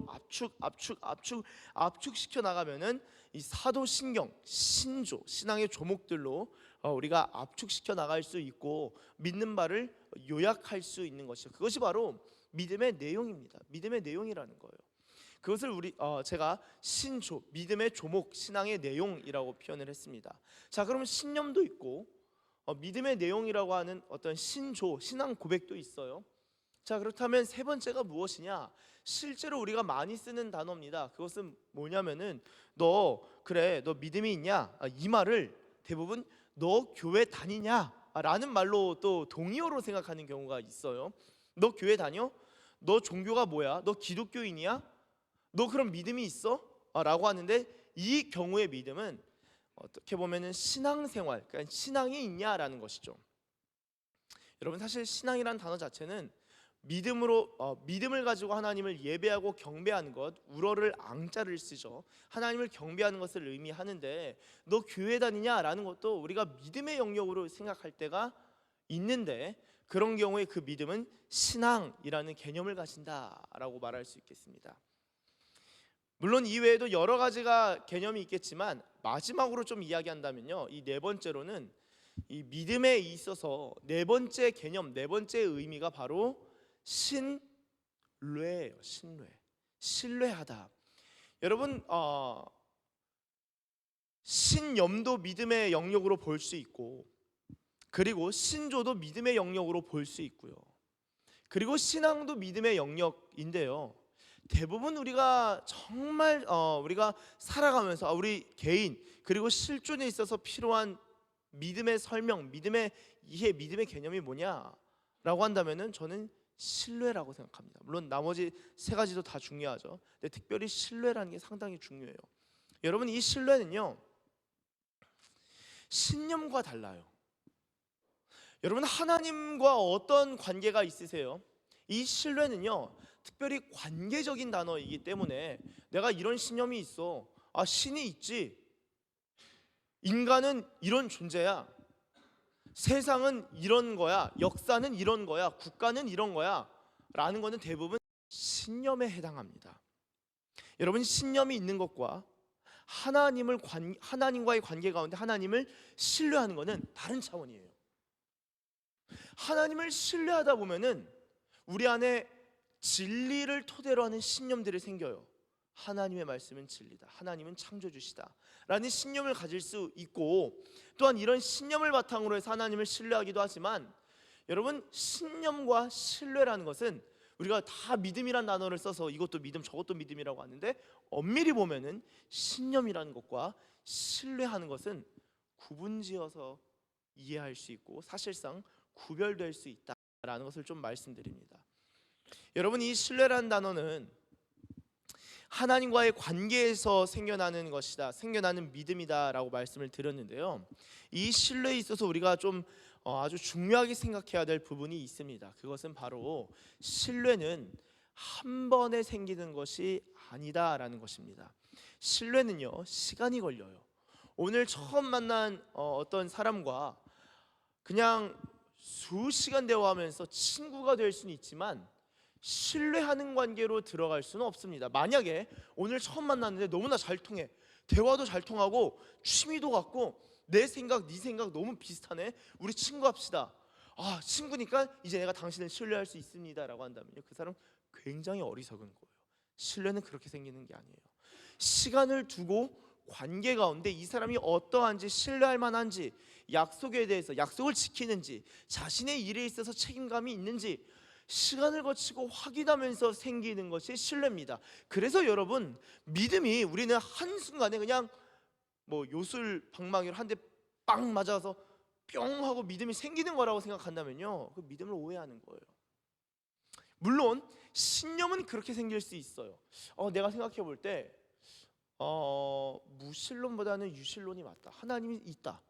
압축시켜 나가면은 이 사도신경, 신조, 신앙의 조목들로 우리가 압축시켜 나갈 수 있고 믿는 바를 요약할 수 있는 것이죠. 그것이 바로 믿음의 내용입니다. 믿음의 내용이라는 거예요. 그것을 제가 신조, 믿음의 조목, 신앙의 내용이라고 표현을 했습니다. 자, 그러면 신념도 있고 믿음의 내용이라고 하는 어떤 신조, 신앙 고백도 있어요. 자, 그렇다면 세 번째가 무엇이냐? 실제로 우리가 많이 쓰는 단어입니다. 그것은 뭐냐면은 너 믿음이 있냐? 이 말을 대부분 너 교회 다니냐? 라는 말로 또 동의어로 생각하는 경우가 있어요. 너 교회 다녀? 너 종교가 뭐야? 너 기독교인이야? 너 그럼 믿음이 있어? 라고 하는데, 이 경우의 믿음은 어떻게 보면은 신앙생활, 그러니까 신앙이 있냐라는 것이죠. 여러분, 사실 신앙이라는 단어 자체는 믿음을 가지고 하나님을 예배하고 경배하는 것, 우러를 앙자를 쓰죠. 하나님을 경배하는 것을 의미하는데, 너 교회 다니냐라는 것도 우리가 믿음의 영역으로 생각할 때가 있는데, 그런 경우에 그 믿음은 신앙이라는 개념을 가진다라고 말할 수 있겠습니다. 물론 이외에도 여러 가지가 개념이 있겠지만, 마지막으로 좀 이야기한다면요, 이 네 번째로는 이 믿음에 있어서 네 번째 개념, 네 번째 의미가 바로 신뢰예요. 신뢰하다. 여러분, 신념도 믿음의 영역으로 볼 수 있고, 그리고 신조도 믿음의 영역으로 볼 수 있고요, 그리고 신앙도 믿음의 영역인데요, 대부분 우리가 정말 우리가 살아가면서 우리 개인 그리고 실존에 있어서 필요한 믿음의 설명, 믿음의 이해, 믿음의 개념이 뭐냐라고 한다면은 저는 신뢰라고 생각합니다. 물론 나머지 세 가지도 다 중요하죠. 근데 특별히 신뢰라는 게 상당히 중요해요. 여러분, 이 신뢰는요, 신념과 달라요. 여러분, 하나님과 어떤 관계가 있으세요? 이 신뢰는요, 특별히 관계적인 단어이기 때문에 내가 이런 신념이 있어. 신이 있지. 인간은 이런 존재야. 세상은 이런 거야. 역사는 이런 거야. 국가는 이런 거야. 라는 것은 대부분 신념에 해당합니다. 여러분, 신념이 있는 것과 하나님과의 관계 가운데 하나님을 신뢰하는 것은 다른 차원이에요. 하나님을 신뢰하다 보면은 우리 안에 진리를 토대로 하는 신념들이 생겨요. 하나님의 말씀은 진리다, 하나님은 창조주시다 라는 신념을 가질 수 있고, 또한 이런 신념을 바탕으로 해서 하나님을 신뢰하기도 하지만, 여러분, 신념과 신뢰라는 것은 우리가 다 믿음이란 단어를 써서 이것도 믿음 저것도 믿음이라고 하는데, 엄밀히 보면은 신념이라는 것과 신뢰하는 것은 구분지어서 이해할 수 있고 사실상 구별될 수 있다라는 것을 좀 말씀드립니다. 여러분, 이 신뢰라는 단어는 하나님과의 관계에서 생겨나는 것이다, 생겨나는 믿음이다라고 말씀을 드렸는데요. 이 신뢰에 있어서 우리가 좀 아주 중요하게 생각해야 될 부분이 있습니다. 그것은 바로 신뢰는 한 번에 생기는 것이 아니다라는 것입니다. 신뢰는요, 시간이 걸려요. 오늘 처음 만난 어떤 사람과 그냥 수시간 대화하면서 친구가 될 수는 있지만 신뢰하는 관계로 들어갈 수는 없습니다. 만약에 오늘 처음 만났는데 너무나 잘 통해, 대화도 잘 통하고 취미도 같고 내 생각 네 생각 너무 비슷하네, 우리 친구 합시다. 아, 친구니까 이제 내가 당신을 신뢰할 수 있습니다 라고 한다면요, 그 사람 굉장히 어리석은 거예요. 신뢰는 그렇게 생기는 게 아니에요. 시간을 두고 관계 가운데 이 사람이 어떠한지, 신뢰할 만한지, 약속에 대해서 약속을 지키는지, 자신의 일에 있어서 책임감이 있는지 시간을 거치고 확인하면서 생기는 것이 신뢰입니다. 그래서 여러분, 믿음이 우리는 한순간에 그냥 뭐 요술 방망이로 한 대 빵 맞아서 뿅 하고 믿음이 생기는 거라고 생각한다면요, 그 믿음을 오해하는 거예요. 물론 신념은 그렇게 생길 수 있어요. 내가 생각해 볼 때 무신론보다는 유신론이 맞다. 하나님이 있다.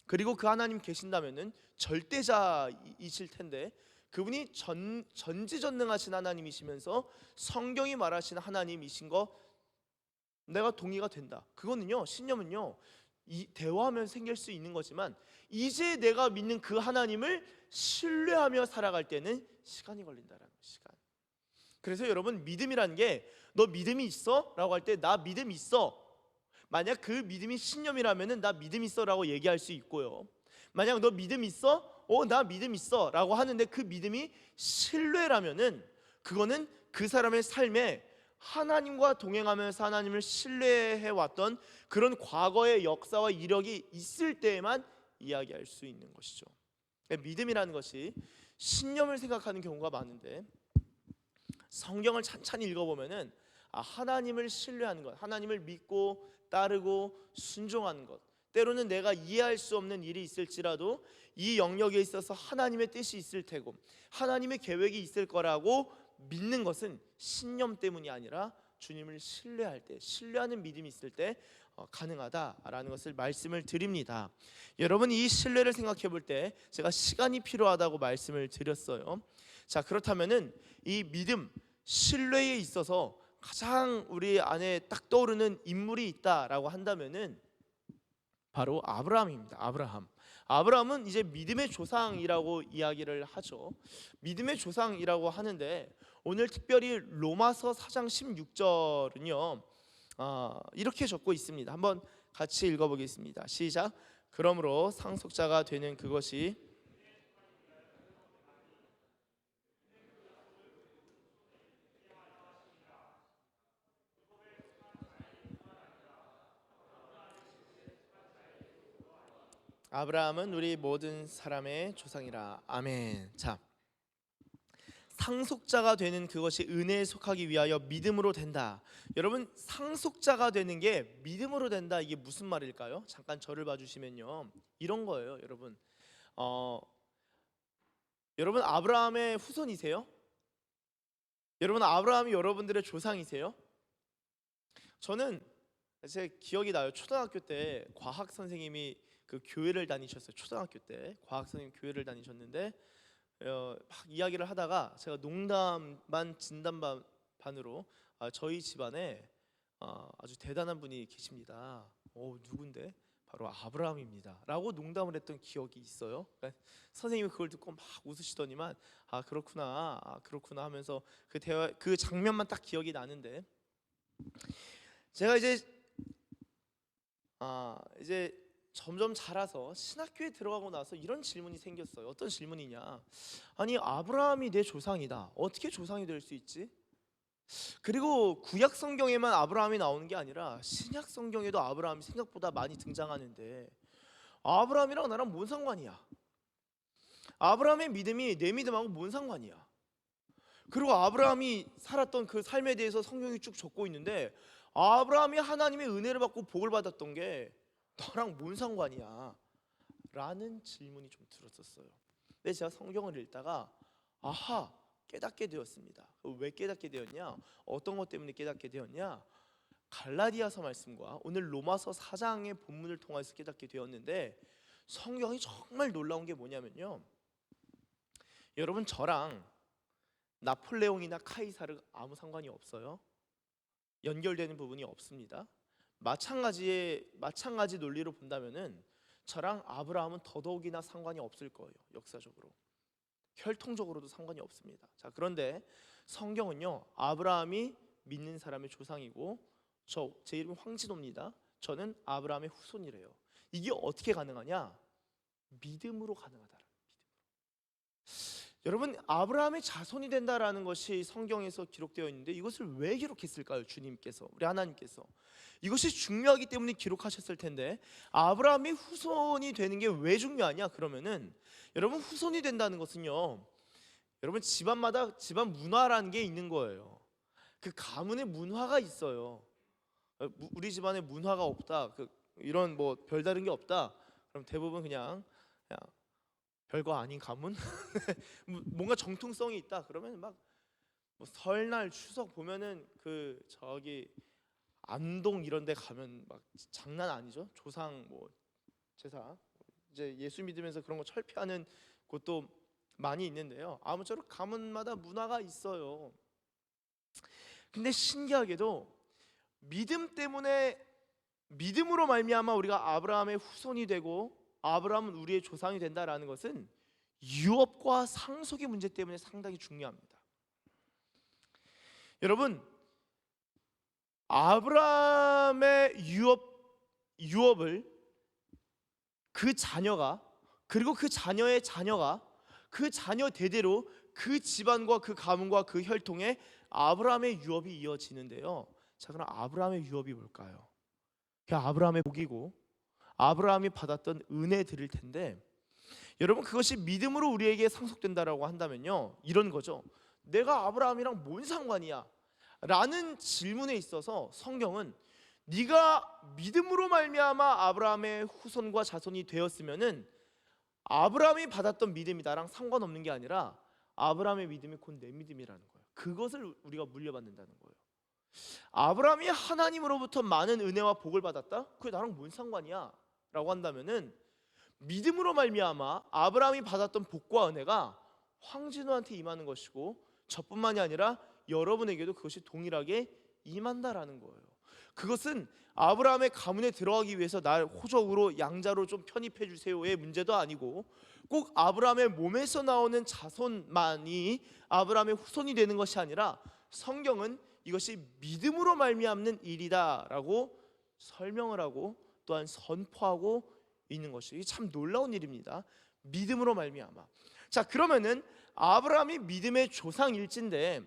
그리고 그 하나님 계신다면은 절대자이실 텐데, 그분이 전지전능하신 하나님이시면서 성경이 말하시는 하나님이신 거 내가 동의가 된다. 그거는요, 신념은요, 이 대화하면 생길 수 있는 거지만 이제 내가 믿는 그 하나님을 신뢰하며 살아갈 때는 시간이 걸린다라는 거예요. 시간. 그래서 여러분, 믿음이라는 게 너 믿음이 있어? 라고 할 때 나 믿음 있어. 만약 그 믿음이 신념이라면은 나 믿음 있어라고 얘기할 수 있고요. 만약 너 믿음 있어? 나 믿음 있어 라고 하는데 그 믿음이 신뢰라면은 그거는 그 사람의 삶에 하나님과 동행하면서 하나님을 신뢰해왔던 그런 과거의 역사와 이력이 있을 때에만 이야기할 수 있는 것이죠. 믿음이라는 것이 신념을 생각하는 경우가 많은데, 성경을 찬찬히 읽어보면은 하나님을 신뢰하는 것, 하나님을 믿고 따르고 순종하는 것, 때로는 내가 이해할 수 없는 일이 있을지라도 이 영역에 있어서 하나님의 뜻이 있을 테고 하나님의 계획이 있을 거라고 믿는 것은 신념 때문이 아니라 주님을 신뢰할 때, 신뢰하는 믿음이 있을 때 가능하다라는 것을 말씀을 드립니다. 여러분, 이 신뢰를 생각해 볼 때 제가 시간이 필요하다고 말씀을 드렸어요. 자, 그렇다면은 이 믿음, 신뢰에 있어서 가장 우리 안에 딱 떠오르는 인물이 있다라고 한다면은 바로 아브라함입니다. 아브라함은 이제 믿음의 조상이라고 이야기를 하죠. 믿음의 조상이라고 하는데, 오늘 특별히 로마서 4장 16절은요 이렇게 적고 있습니다. 한번 같이 읽어보겠습니다. 시작. 그러므로 상속자가 되는 그것이 아브라함은 우리 모든 사람의 조상이라. 아멘. 자, 상속자가 되는 그것이 은혜에 속하기 위하여 믿음으로 된다. 여러분, 상속자가 되는 게 믿음으로 된다, 이게 무슨 말일까요? 잠깐 저를 봐주시면요, 이런 거예요. 여러분 아브라함의 후손이세요? 여러분 아브라함이 여러분들의 조상이세요? 저는 제 기억이 나요. 초등학교 때 과학 선생님이 그 교회를 다니셨어요. 초등학교 때 과학 선생님 교회를 다니셨는데 막 이야기를 하다가 제가 농담반 진담반으로 저희 집안에 아주 대단한 분이 계십니다. 누군데? 바로 아브라함입니다 라고 농담을 했던 기억이 있어요. 그러니까 선생님이 그걸 듣고 막 웃으시더니만 그렇구나 그렇구나 하면서 그 대화, 그 장면만 딱 기억이 나는데, 제가 이제 점점 자라서 신학교에 들어가고 나서 이런 질문이 생겼어요. 어떤 질문이냐, 아니 아브라함이 내 조상이다, 어떻게 조상이 될 수 있지? 그리고 구약 성경에만 아브라함이 나오는 게 아니라 신약 성경에도 아브라함이 생각보다 많이 등장하는데 아브라함이랑 나랑 뭔 상관이야? 아브라함의 믿음이 내 믿음하고 뭔 상관이야? 그리고 아브라함이 살았던 그 삶에 대해서 성경이 쭉 적고 있는데 아브라함이 하나님의 은혜를 받고 복을 받았던 게 너랑 뭔 상관이야? 라는 질문이 좀 들었었어요. 근데 제가 성경을 읽다가 아하, 깨닫게 되었습니다. 왜 깨닫게 되었냐? 어떤 것 때문에 깨닫게 되었냐? 갈라디아서 말씀과 오늘 로마서 4장의 본문을 통해서 깨닫게 되었는데 성경이 정말 놀라운 게 뭐냐면요, 여러분 저랑 나폴레옹이나 카이사르 아무 상관이 없어요. 연결되는 부분이 없습니다. 마찬가지 논리로 본다면은 저랑 아브라함은 더더욱이나 상관이 없을 거예요. 역사적으로 혈통적으로도 상관이 없습니다. 자, 그런데 성경은요, 아브라함이 믿는 사람의 조상이고 제 이름은 황진호입니다. 저는 아브라함의 후손이래요. 이게 어떻게 가능하냐? 믿음으로 가능하다. 여러분, 아브라함의 자손이 된다라는 것이 성경에서 기록되어 있는데 이것을 왜 기록했을까요? 주님께서, 우리 하나님께서 이것이 중요하기 때문에 기록하셨을 텐데 아브라함의 후손이 되는 게 왜 중요하냐? 그러면은 여러분, 후손이 된다는 것은요, 여러분 집안마다 집안 문화라는 게 있는 거예요. 그 가문의 문화가 있어요. 우리 집안에 문화가 없다, 이런 뭐 별다른 게 없다, 그럼 대부분 그냥 별거 아닌 가문? 뭔가 정통성이 있다 그러면 막 뭐 설날 추석 보면은 그 저기 안동 이런 데 가면 막 장난 아니죠. 조상 뭐 제사, 이제 예수 믿으면서 그런 거 철폐하는 곳도 많이 있는데요, 아무쪼록 가문마다 문화가 있어요. 근데 신기하게도 믿음 때문에, 믿음으로 말미암아 우리가 아브라함의 후손이 되고 아브라함은 우리의 조상이 된다라는 것은 유업과 상속의 문제 때문에 상당히 중요합니다. 여러분, 아브라함의 유업을 그 자녀가, 그리고 그 자녀의 자녀가, 그 자녀 대대로 그 집안과 그 가문과 그 혈통에 아브라함의 유업이 이어지는데요. 자, 그럼 아브라함의 유업이 뭘까요? 그게 아브라함의 복이고 아브라함이 받았던 은혜들일 텐데, 여러분 그것이 믿음으로 우리에게 상속된다라고 한다면요, 이런 거죠. 내가 아브라함이랑 뭔 상관이야? 라는 질문에 있어서 성경은 네가 믿음으로 말미암아 아브라함의 후손과 자손이 되었으면은 아브라함이 받았던 믿음이 나랑 상관없는 게 아니라 아브라함의 믿음이 곧 내 믿음이라는 거예요. 그것을 우리가 물려받는다는 거예요. 아브라함이 하나님으로부터 많은 은혜와 복을 받았다? 그게 나랑 뭔 상관이야? 라고 한다면은 믿음으로 말미암아 아브라함이 받았던 복과 은혜가 황진호한테 임하는 것이고 저뿐만이 아니라 여러분에게도 그것이 동일하게 임한다라는 거예요. 그것은 아브라함의 가문에 들어가기 위해서 날 호적으로 양자로 좀 편입해 주세요의 문제도 아니고 꼭 아브라함의 몸에서 나오는 자손만이 아브라함의 후손이 되는 것이 아니라 성경은 이것이 믿음으로 말미암는 일이다라고 설명을 하고 또한 선포하고 있는 것이, 이게 참 놀라운 일입니다. 믿음으로 말미암아. 자, 그러면은 아브라함이 믿음의 조상일진데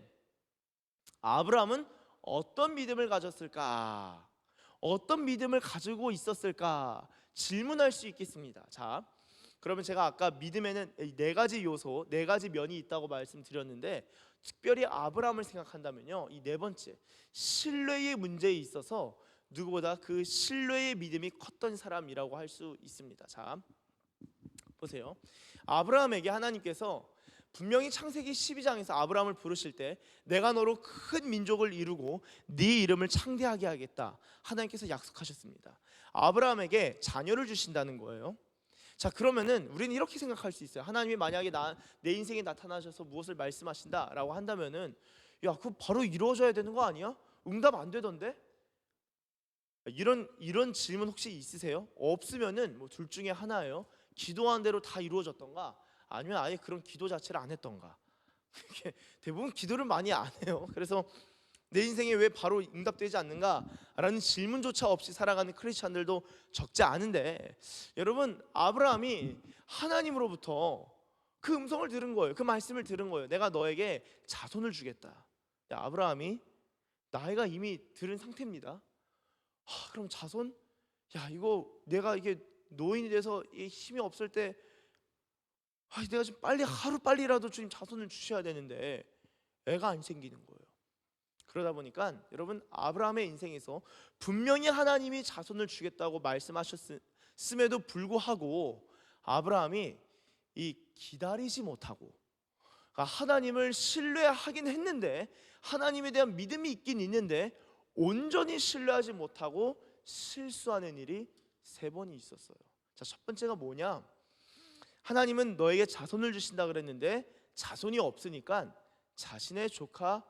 아브라함은 어떤 믿음을 가졌을까? 어떤 믿음을 가지고 있었을까? 질문할 수 있겠습니다. 자, 그러면 제가 아까 믿음에는 네 가지 요소, 네 가지 면이 있다고 말씀드렸는데 특별히 아브라함을 생각한다면요, 이 네 번째 신뢰의 문제에 있어서 누구보다 그 신뢰의 믿음이 컸던 사람이라고 할 수 있습니다. 자, 보세요. 아브라함에게 하나님께서 분명히 창세기 12장에서 아브라함을 부르실 때 내가 너로 큰 민족을 이루고 네 이름을 창대하게 하겠다, 하나님께서 약속하셨습니다. 아브라함에게 자녀를 주신다는 거예요. 자, 그러면은 우리는 이렇게 생각할 수 있어요. 하나님이 만약에 내 인생에 나타나셔서 무엇을 말씀하신다라고 한다면은 야, 그거 바로 이루어져야 되는 거 아니야? 응답 안 되던데? 이런 질문 혹시 있으세요? 없으면은 뭐 둘 중에 하나예요. 기도한 대로 다 이루어졌던가, 아니면 아예 그런 기도 자체를 안 했던가. 대부분 기도를 많이 안 해요. 그래서 내 인생에 왜 바로 응답되지 않는가라는 질문조차 없이 살아가는 크리스찬들도 적지 않은데, 여러분 아브라함이 하나님으로부터 그 음성을 들은 거예요. 그 말씀을 들은 거예요. 내가 너에게 자손을 주겠다. 아브라함이 나이가 이미 들은 상태입니다. 그럼 자손? 야, 이거 내가 이게 노인이 돼서 이 힘이 없을 때 내가 지금 빨리 하루 빨리라도 주님 자손을 주셔야 되는데 애가 안 생기는 거예요. 그러다 보니까 여러분, 아브라함의 인생에서 분명히 하나님이 자손을 주겠다고 말씀하셨음에도 불구하고 아브라함이 이 기다리지 못하고, 그러니까 하나님을 신뢰하긴 했는데, 하나님에 대한 믿음이 있긴 있는데 온전히 신뢰하지 못하고 실수하는 일이 3번이 있었어요. 자, 첫 번째가 뭐냐? 하나님은 너에게 자손을 주신다 그랬는데 자손이 없으니까 자신의 조카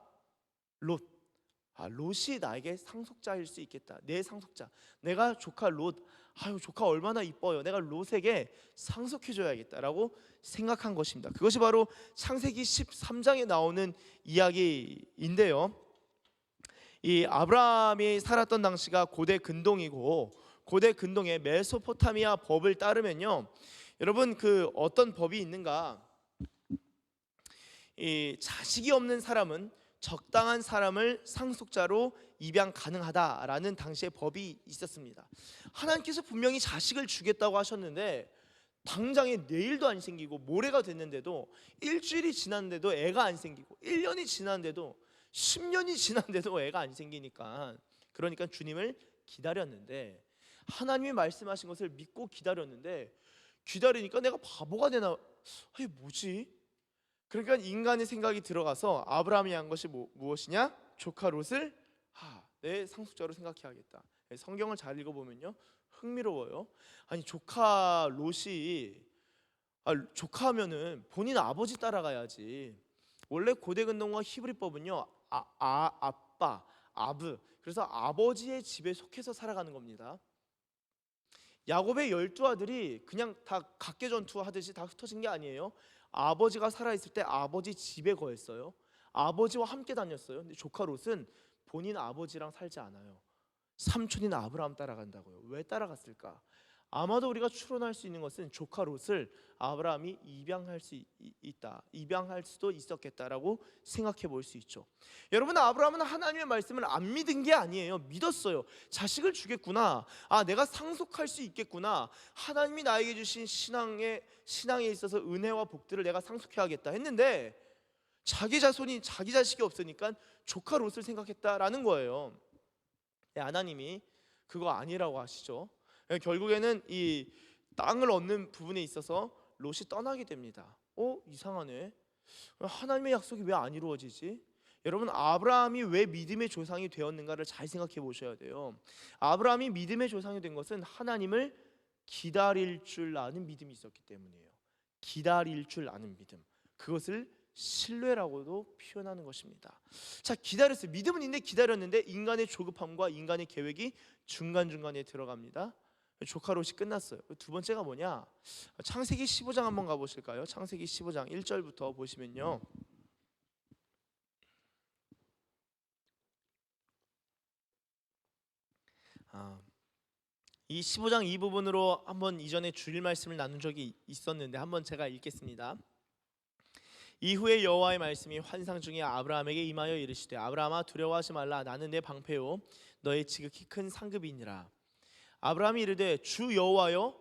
롯이 나에게 상속자일 수 있겠다. 내 상속자, 내가 조카 롯, 조카 얼마나 이뻐요, 내가 롯에게 상속해줘야겠다라고 생각한 것입니다. 그것이 바로 창세기 13장에 나오는 이야기인데요, 이 아브라함이 살았던 당시가 고대 근동이고, 고대 근동의 메소포타미아 법을 따르면요, 여러분, 그 어떤 법이 있는가? 이 자식이 없는 사람은 적당한 사람을 상속자로 입양 가능하다라는 당시의 법이 있었습니다. 하나님께서 분명히 자식을 주겠다고 하셨는데 당장에 내일도 안 생기고 모레가 됐는데도, 일주일이 지났는데도 애가 안 생기고, 1년이 지났는데도, 10년이 지났는데도 애가 안 생기니까, 그러니까 주님을 기다렸는데, 하나님이 말씀하신 것을 믿고 기다렸는데, 기다리니까 내가 바보가 되나? 뭐지? 그러니까 인간의 생각이 들어가서 아브라함이 한 것이 무엇이냐? 조카 롯을 내 상속자로 생각해야겠다. 성경을 잘 읽어보면요, 흥미로워요. 아니, 조카 롯이 조카하면은 본인 아버지 따라가야지. 원래 고대 근동과 히브리법은요, 아빠, 아브, 그래서 아버지의 집에 속해서 살아가는 겁니다. 야곱의 12아들이 그냥 다 각계전투 하듯이 다 흩어진 게 아니에요. 아버지가 살아있을 때 아버지 집에 거했어요. 아버지와 함께 다녔어요. 근데 조카 롯은 본인 아버지랑 살지 않아요. 삼촌인 아브라함 따라간다고요. 왜 따라갔을까? 아마도 우리가 추론할 수 있는 것은 조카 롯을 아브라함이 입양할 수도 있었겠다라고 생각해 볼 수 있죠. 여러분, 아브라함은 하나님의 말씀을 안 믿은 게 아니에요. 믿었어요. 자식을 주겠구나, 내가 상속할 수 있겠구나, 하나님이 나에게 주신 신앙에 있어서 은혜와 복들을 내가 상속해야겠다 했는데, 자기 자식이 없으니까 조카 롯을 생각했다라는 거예요. 하나님이 그거 아니라고 하시죠. 결국에는 이 땅을 얻는 부분에 있어서 롯이 떠나게 됩니다. 이상하네, 하나님의 약속이 왜 안 이루어지지? 여러분, 아브라함이 왜 믿음의 조상이 되었는가를 잘 생각해 보셔야 돼요. 아브라함이 믿음의 조상이 된 것은 하나님을 기다릴 줄 아는 믿음이 있었기 때문이에요. 기다릴 줄 아는 믿음, 그것을 신뢰라고도 표현하는 것입니다. 자, 기다렸어요. 믿음은 있는데 기다렸는데 인간의 조급함과 인간의 계획이 중간중간에 들어갑니다. 조카 롯이 끝났어요. 두 번째가 뭐냐? 창세기 15장 한번 가보실까요? 창세기 15장 1절부터 보시면요, 이 15장 이 부분으로 한번 이전에 주일 말씀을 나눈 적이 있었는데 한번 제가 읽겠습니다. 이후에 여호와의 말씀이 환상 중에 아브라함에게 임하여 이르시되, 아브라함아, 두려워하지 말라. 나는 내 방패요 너의 지극히 큰 상급이니라. 아브라함이 이르되, 주 여호와여,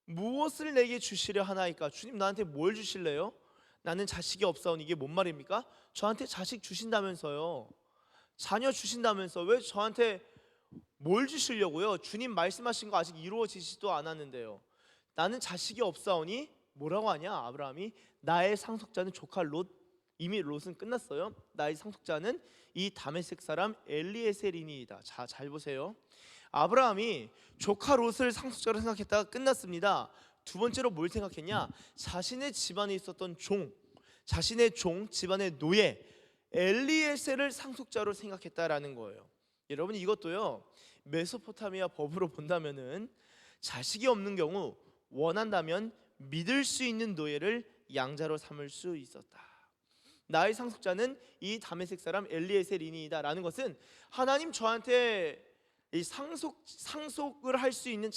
무엇을 내게 주시려 하나이까? 주님, 나한테 뭘 주실래요? 나는 자식이 없사오니. 이게 뭔 말입니까? 저한테 자식 주신다면서요, 자녀 주신다면서 왜 저한테 뭘 주시려고요? 주님 말씀하신 거 아직 이루어지지도 않았는데요. 나는 자식이 없사오니 뭐라고 하냐? 아브라함이 나의 상속자는 조카 롯, 이미 롯은 끝났어요. 나의 상속자는 이 다메섹 사람 엘리에셀이니이다. 자, 잘 보세요. 아브라함이 조카 롯을 상속자로 생각했다가 끝났습니다. 두 번째로 뭘 생각했냐? 자신의 집안에 있었던 자신의 집안의 노예 엘리에셀을 상속자로 생각했다라는 거예요. 여러분, 이것도요, 메소포타미아 법으로 본다면은 자식이 없는 경우 원한다면 믿을 수 있는 노예를 양자로 삼을 수 있었다. 나의 상속자는 이 다메섹 사람 엘리에셀이니이다 라는 것은, 하나님 저한테 이 상속을 할 수 있는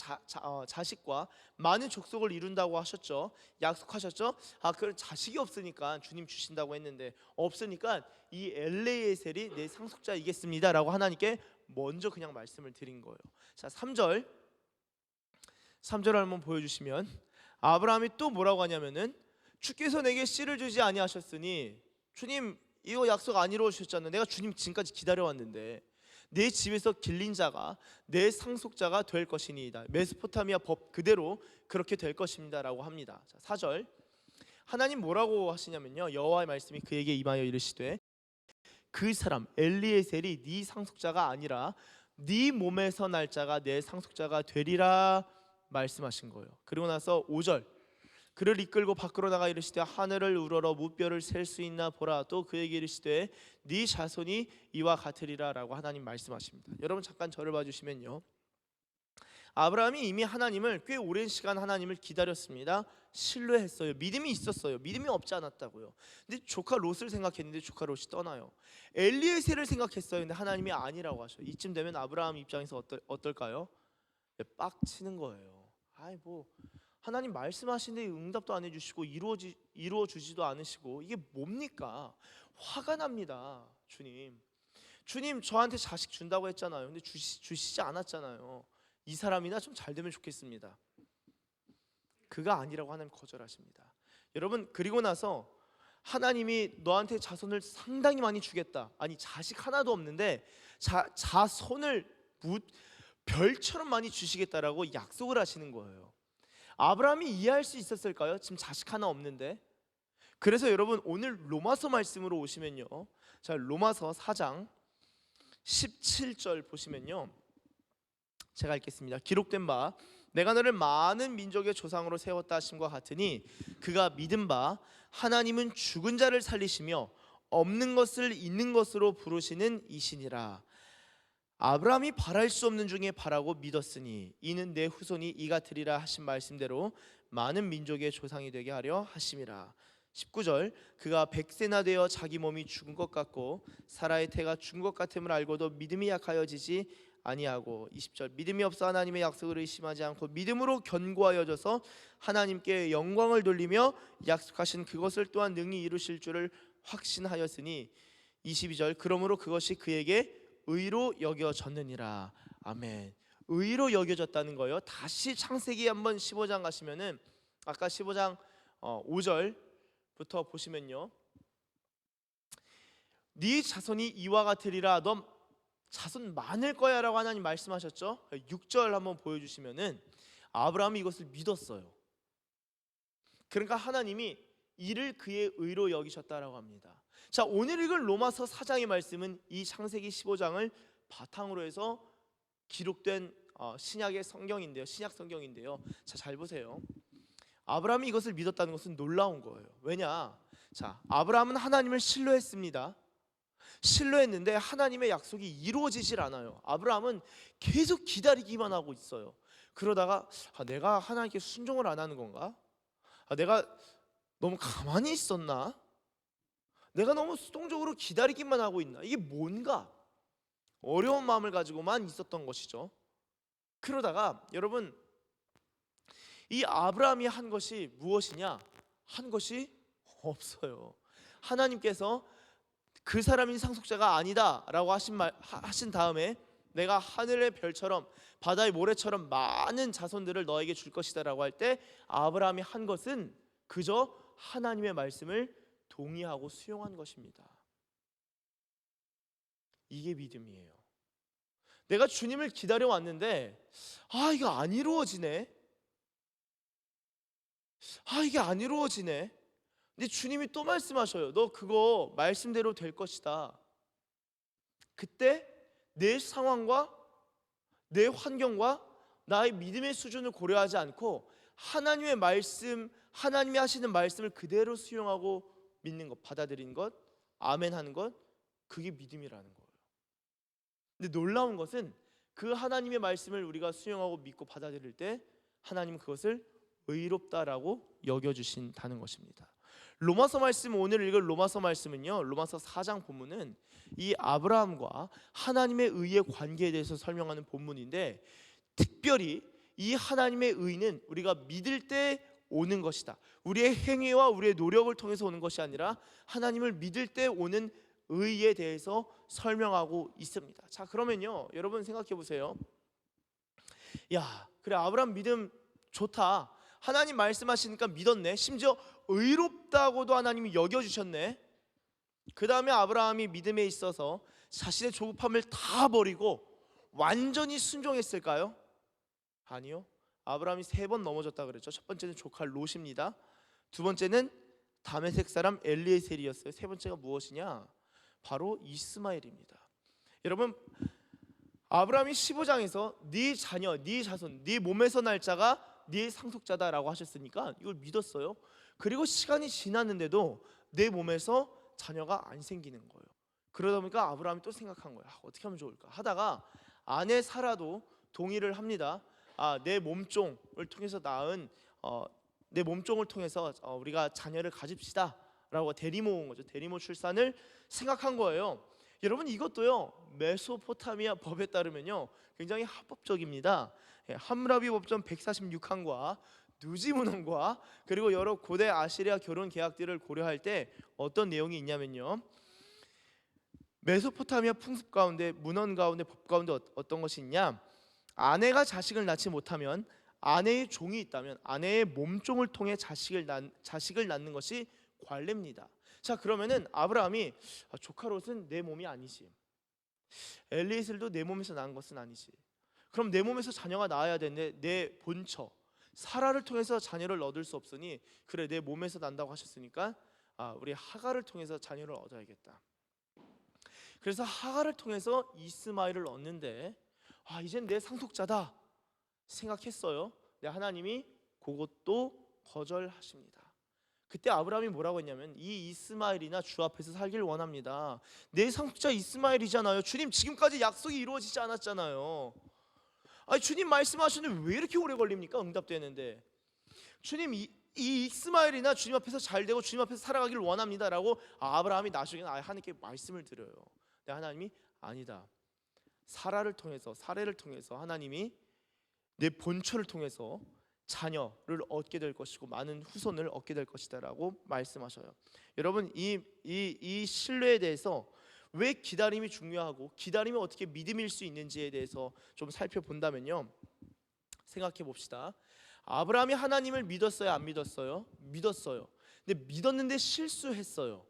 자식과 많은 족속을 이룬다고 하셨죠. 약속하셨죠. 그 자식이 없으니까 주님 주신다고 했는데 없으니까 이 엘레예셀이 내 상속자이겠습니다라고 하나님께 먼저 그냥 말씀을 드린 거예요. 자, 3절 한번 보여주시면 아브라함이 또 뭐라고 하냐면은 주께서 내게 씨를 주지 아니하셨으니 주님 이거 약속 안 이루어주셨잖아요. 내가 주님 지금까지 기다려왔는데 내 집에서 길린 자가 내 상속자가 될 것이니이다. 메소포타미아 법 그대로 그렇게 될 것입니다라고 합니다. 자, 4절 하나님 뭐라고 하시냐면요, 여호와의 말씀이 그에게 임하여 이르시되 그 사람 엘리에셀이 네 상속자가 아니라 네 몸에서 날 자가 내 상속자가 되리라 말씀하신 거예요. 그리고 나서 5절 그를 이끌고 밖으로 나가 이르시되 하늘을 우러러 무뼈를 셀 수 있나 보라. 또 그에게 이르시되 네 자손이 이와 같으리라라고 하나님 말씀하십니다. 여러분 잠깐 저를 봐주시면요, 아브라함이 이미 하나님을 꽤 오랜 시간 하나님을 기다렸습니다. 신뢰했어요. 믿음이 있었어요. 믿음이 없지 않았다고요. 근데 조카 롯을 생각했는데 조카 롯이 떠나요. 엘리에셀을 생각했어요. 근데 하나님이 아니라고 하셔요. 이쯤 되면 아브라함 입장에서 어떨까요? 빡치는 거예요. 뭐 하나님 말씀하시는데 응답도 안 해주시고 이루어주지도 않으시고 이게 뭡니까? 화가 납니다. 주님 저한테 자식 준다고 했잖아요. 근데 주시지 않았잖아요. 이 사람이나 좀 잘 되면 좋겠습니다. 그가 아니라고 하나님 거절하십니다. 여러분 그리고 나서 하나님이 너한테 자손을 상당히 많이 주겠다. 아니 자식 하나도 없는데 자손을 별처럼 많이 주시겠다라고 약속을 하시는 거예요. 아브라함이 이해할 수 있었을까요? 지금 자식 하나 없는데. 그래서 여러분 오늘 로마서 말씀으로 오시면요, 자 로마서 4장 17절 보시면요, 제가 읽겠습니다. 기록된 바 내가 너를 많은 민족의 조상으로 세웠다 하심과 같으니 그가 믿은 바 하나님은 죽은 자를 살리시며 없는 것을 있는 것으로 부르시는 이시니라. 아브라함이 바랄 수 없는 중에 바라고 믿었으니 이는 내 후손이 이가 되리라 하신 말씀대로 많은 민족의 조상이 되게 하려 하심이라. 19절 그가 100세나 되어 자기 몸이 죽은 것 같고 사라의 태가 죽은 것 같음을 알고도 믿음이 약하여지지 아니하고 20절 믿음이 없어 하나님의 약속을 의심하지 않고 믿음으로 견고하여져서 하나님께 영광을 돌리며 약속하신 그것을 또한 능히 이루실 줄을 확신하였으니 22절 그러므로 그것이 그에게 의로 여겨졌느니라. 아멘. 의로 여겨졌다는 거예요. 다시 창세기 한번 15장 가시면은 아까 15장 5절부터 보시면요, 네 자손이 이와 같으리라. 너 자손 많을 거야 라고 하나님 말씀하셨죠. 6절 한번 보여주시면은 아브라함이 이것을 믿었어요. 그러니까 하나님이 이를 그의 의로 여기셨다라고 합니다. 자, 오늘 읽은 로마서 4장의 말씀은 이 창세기 15장을 바탕으로 해서 기록된 신약의 성경인데요, 신약 성경인데요. 자, 잘 보세요. 아브라함이 이것을 믿었다는 것은 놀라운 거예요. 왜냐? 자, 아브라함은 하나님을 신뢰했습니다. 신뢰했는데 하나님의 약속이 이루어지질 않아요. 아브라함은 계속 기다리기만 하고 있어요. 그러다가 내가 하나님께 순종을 안 하는 건가? 내가 너무 가만히 있었나? 내가 너무 수동적으로 기다리기만 하고 있나? 이게 뭔가 어려운 마음을 가지고만 있었던 것이죠. 그러다가 여러분 이 아브라함이 한 것이 무엇이냐? 한 것이 없어요. 하나님께서 그 사람이 상속자가 아니다 라고 하신 다음에 내가 하늘의 별처럼 바다의 모래처럼 많은 자손들을 너에게 줄 것이다 라고 할 때 아브라함이 한 것은 그저 하나님의 말씀을 동의하고 수용한 것입니다. 이게 믿음이에요. 내가 주님을 기다려 왔는데 이거 안 이루어지네. 이게 안 이루어지네. 근데 주님이 또 말씀하셔요. 너 그거 말씀대로 될 것이다. 그때 내 상황과 내 환경과 나의 믿음의 수준을 고려하지 않고 하나님의 말씀, 하나님이 하시는 말씀을 그대로 수용하고 믿는 것, 받아들이는 것, 아멘 하는 것, 그게 믿음이라는 거예요. 근데 놀라운 것은 그 하나님의 말씀을 우리가 수용하고 믿고 받아들일 때 하나님은 그것을 의롭다라고 여겨주신다는 것입니다. 로마서 말씀, 오늘 읽을 로마서 말씀은요, 로마서 4장 본문은 이 아브라함과 하나님의 의의 관계에 대해서 설명하는 본문인데, 특별히 이 하나님의 의는 우리가 믿을 때 오는 것이다. 우리의 행위와 우리의 노력을 통해서 오는 것이 아니라 하나님을 믿을 때 오는 의에 대해서 설명하고 있습니다. 자, 그러면요, 여러분 생각해 보세요. 야, 그래, 아브라함 믿음 좋다. 하나님 말씀하시니까 믿었네. 심지어 의롭다고도 하나님이 여겨주셨네. 그 다음에 아브라함이 믿음에 있어서 자신의 조급함을 다 버리고 완전히 순종했을까요? 아니요. 아브라함이 3번 넘어졌다 그랬죠. 첫 번째는 조카 롯입니다. 두 번째는 다메섹 사람 엘리에셀이었어요. 세 번째가 무엇이냐? 바로 이스마엘입니다. 여러분, 아브라함이 15장에서 네 자녀, 네 자손, 네 몸에서 날 자가 네 상속자다라고 하셨으니까 이걸 믿었어요. 그리고 시간이 지났는데도 내 몸에서 자녀가 안 생기는 거예요. 그러다 보니까 아브라함이 또 생각한 거예요. 어떻게 하면 좋을까 하다가 아내 사라도 동의를 합니다. 내 몸종을 통해서 낳은 내 몸종을 통해서 우리가 자녀를 가집시다 라고 대리모 온 거죠. 대리모 출산을 생각한 거예요. 여러분, 이것도요, 메소포타미아 법에 따르면요 굉장히 합법적입니다. 함무라비 법전 146항과 누지문헌과 그리고 여러 고대 아시리아 결혼 계약들을 고려할 때 어떤 내용이 있냐면요, 메소포타미아 풍습 가운데, 문헌 가운데, 법 가운데 어떤 것이 있냐, 아내가 자식을 낳지 못하면 아내의 종이 있다면 아내의 몸종을 통해 자식을 낳는 것이 관례입니다. 자, 그러면은 아브라함이 조카 롯은 내 몸이 아니지, 엘리에셀도 내 몸에서 낳은 것은 아니지, 그럼 내 몸에서 자녀가 나와야 되는데 내 본처 사라를 통해서 자녀를 얻을 수 없으니 그래, 내 몸에서 난다고 하셨으니까 우리 하갈을 통해서 자녀를 얻어야겠다. 그래서 하갈을 통해서 이스마엘을 얻는데 이젠 내 상속자다 생각했어요. 근데 하나님이 그것도 거절하십니다. 그때 아브라함이 뭐라고 했냐면, 이 이스마엘이나 주 앞에서 살길 원합니다. 내 상속자 이스마엘이잖아요. 주님, 지금까지 약속이 이루어지지 않았잖아요. 주님 말씀하시는데 왜 이렇게 오래 걸립니까? 응답되는데. 주님, 이 이스마엘이나 주님 앞에서 잘 되고 주님 앞에서 살아가길 원합니다 라고 아브라함이 나중에 하나님께 말씀을 드려요. 근데 하나님이 아니다, 사례를 통해서 하나님이 내 본처를 통해서 자녀를 얻게 될 것이고 많은 후손을 얻게 될 것이다 라고 말씀하셔요. 여러분, 이 신뢰에 대해서 왜 기다림이 중요하고 기다림이 어떻게 믿음일 수 있는지에 대해서 좀 살펴본다면요, 생각해 봅시다. 아브라함이 하나님을 믿었어요, 안 믿었어요? 믿었어요. 근데 믿었는데 실수했어요.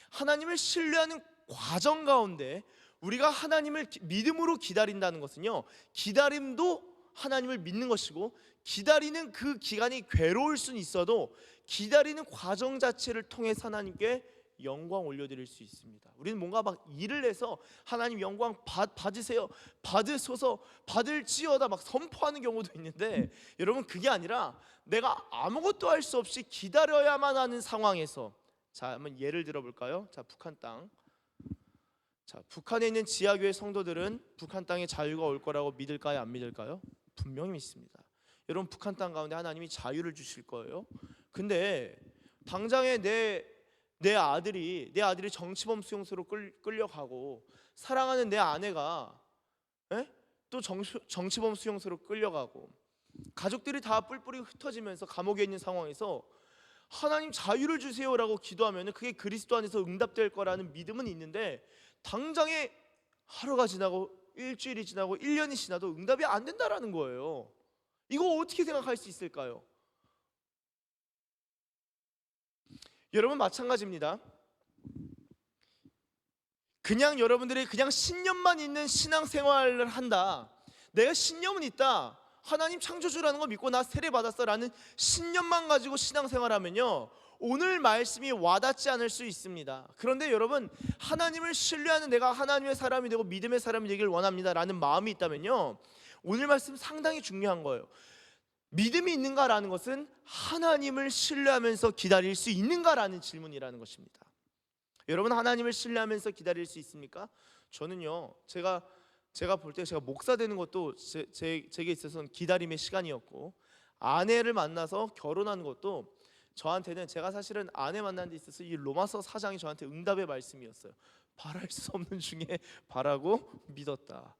하나님을 신뢰하는 과정 가운데 우리가 하나님을 믿음으로 기다린다는 것은요, 기다림도 하나님을 믿는 것이고, 기다리는 그 기간이 괴로울 수는 있어도 기다리는 과정 자체를 통해서 하나님께 영광 올려드릴 수 있습니다. 우리는 뭔가 막 일을 해서 하나님 영광 받으세요, 받으소서, 받을지어다 막 선포하는 경우도 있는데, 여러분, 그게 아니라 내가 아무것도 할 수 없이 기다려야만 하는 상황에서, 자, 한번 예를 들어볼까요? 자, 북한 땅. 자, 북한에 있는 지하교회 성도들은 북한 땅에 자유가 올 거라고 믿을까요, 안 믿을까요? 분명히 믿습니다. 여러분, 북한 땅 가운데 하나님이 자유를 주실 거예요. 근데 당장에 내 아들이 정치범 수용소로 끌려가고, 사랑하는 내 아내가 또 정치범 수용소로 끌려가고, 가족들이 다 뿔뿔이 흩어지면서 감옥에 있는 상황에서 하나님 자유를 주세요라고 기도하면 그게 그리스도 안에서 응답될 거라는 믿음은 있는데, 당장에 하루가 지나고 일주일이 지나고 1년이 지나도 응답이 안 된다라는 거예요. 이거 어떻게 생각할 수 있을까요? 여러분, 마찬가지입니다. 그냥 여러분들이 그냥 신념만 있는 신앙생활을 한다, 내가 신념은 있다, 하나님 창조주라는 거 믿고 나 세례 받았어 라는 신념만 가지고 신앙생활하면요, 오늘 말씀이 와닿지 않을 수 있습니다. 그런데 여러분, 하나님을 신뢰하는 내가 하나님의 사람이 되고 믿음의 사람이 되길 원합니다 라는 마음이 있다면요, 오늘 말씀 상당히 중요한 거예요. 믿음이 있는가라는 것은 하나님을 신뢰하면서 기다릴 수 있는가라는 질문이라는 것입니다. 여러분, 하나님을 신뢰하면서 기다릴 수 있습니까? 저는요, 제가 볼 때 제가 목사 되는 것도 제게 있어서는 기다림의 시간이었고, 아내를 만나서 결혼하는 것도 저한테는 제가 사실은 아내 만나는 데 있어서 이 로마서 4장이 저한테 응답의 말씀이었어요. 바랄 수 없는 중에 바라고 믿었다.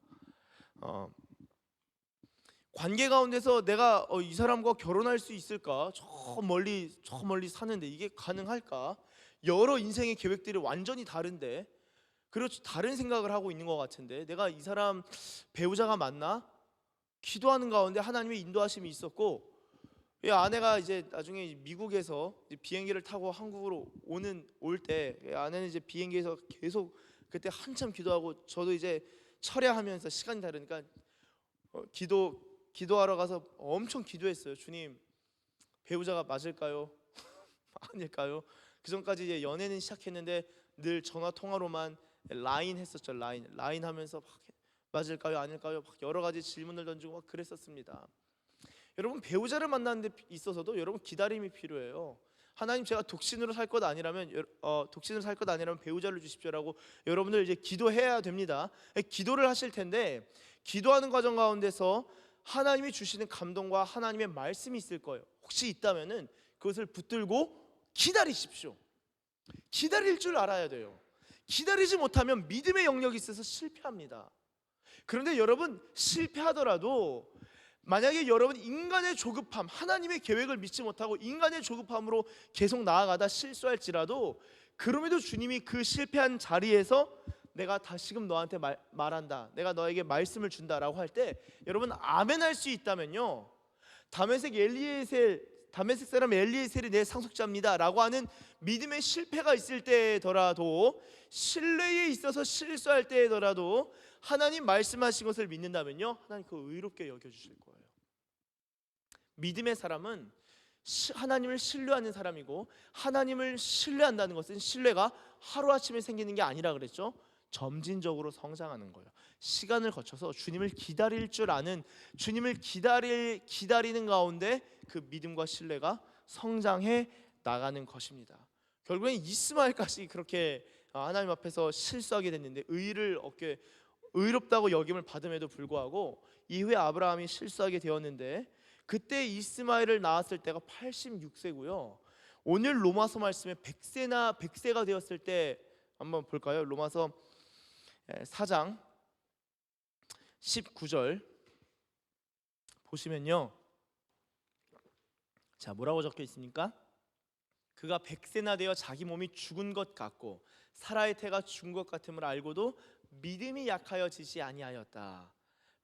관계 가운데서 내가 이 사람과 결혼할 수 있을까? 저 멀리 사는데 이게 가능할까? 여러 인생의 계획들이 완전히 다른데, 그리고 다른 생각을 하고 있는 것 같은데, 내가 이 사람 배우자가 맞나? 기도하는 가운데 하나님의 인도하심이 있었고, 이 아내가 이제 나중에 미국에서 이제 비행기를 타고 한국으로 올 때 아내는 이제 비행기에서 계속 그때 한참 기도하고, 저도 이제 철야하면서 시간이 다르니까 기도하러 가서 엄청 기도했어요. 주님, 배우자가 맞을까요? 아닐까요? 그 전까지 이제 연애는 시작했는데 늘 전화 통화로만 라인 했었죠. 라인 하면서 막 맞을까요? 아닐까요? 막 여러 가지 질문을 던지고 막 그랬었습니다. 여러분, 배우자를 만나는 데 있어서도 여러분 기다림이 필요해요. 하나님, 제가 독신으로 살 것 아니라면 배우자를 주십시오라고 여러분들 이제 기도해야 됩니다. 기도를 하실 텐데, 기도하는 과정 가운데서 하나님이 주시는 감동과 하나님의 말씀이 있을 거예요. 혹시 있다면은 그것을 붙들고 기다리십시오. 기다릴 줄 알아야 돼요. 기다리지 못하면 믿음의 영역이 있어서 실패합니다. 그런데 여러분, 실패하더라도 만약에 여러분 인간의 조급함, 하나님의 계획을 믿지 못하고 인간의 조급함으로 계속 나아가다 실수할지라도, 그럼에도 주님이 그 실패한 자리에서 내가 다시금 너한테 말한다, 내가 너에게 말씀을 준다라고 할 때 여러분 아멘 할 수 있다면요, 다메섹 사람 엘리에셀이 내 상속자입니다 라고 하는 믿음의 실패가 있을 때더라도, 신뢰에 있어서 실수할 때더라도 하나님 말씀하신 것을 믿는다면요, 하나님 그거 의롭게 여겨주실 거예요. 믿음의 사람은 하나님을 신뢰하는 사람이고, 하나님을 신뢰한다는 것은 신뢰가 하루아침에 생기는 게 아니라 그랬죠. 점진적으로 성장하는 거예요. 시간을 거쳐서 주님을 기다릴 줄 아는, 주님을 기다리는 가운데 그 믿음과 신뢰가 성장해 나가는 것입니다. 결국엔 이스마엘까지 그렇게 하나님 앞에서 실수하게 됐는데 의롭다고 여김을 받음에도 불구하고 이후에 아브라함이 실수하게 되었는데, 그때 이스마엘을 낳았을 때가 86세고요. 오늘 로마서 말씀에 100세가 되었을 때 한번 볼까요? 로마서 4장 19절 보시면요, 자, 뭐라고 적혀 있습니까? 그가 100세나 되어 자기 몸이 죽은 것 같고 사라의 태가 죽은 것 같음을 알고도 믿음이 약하여지지 아니하였다.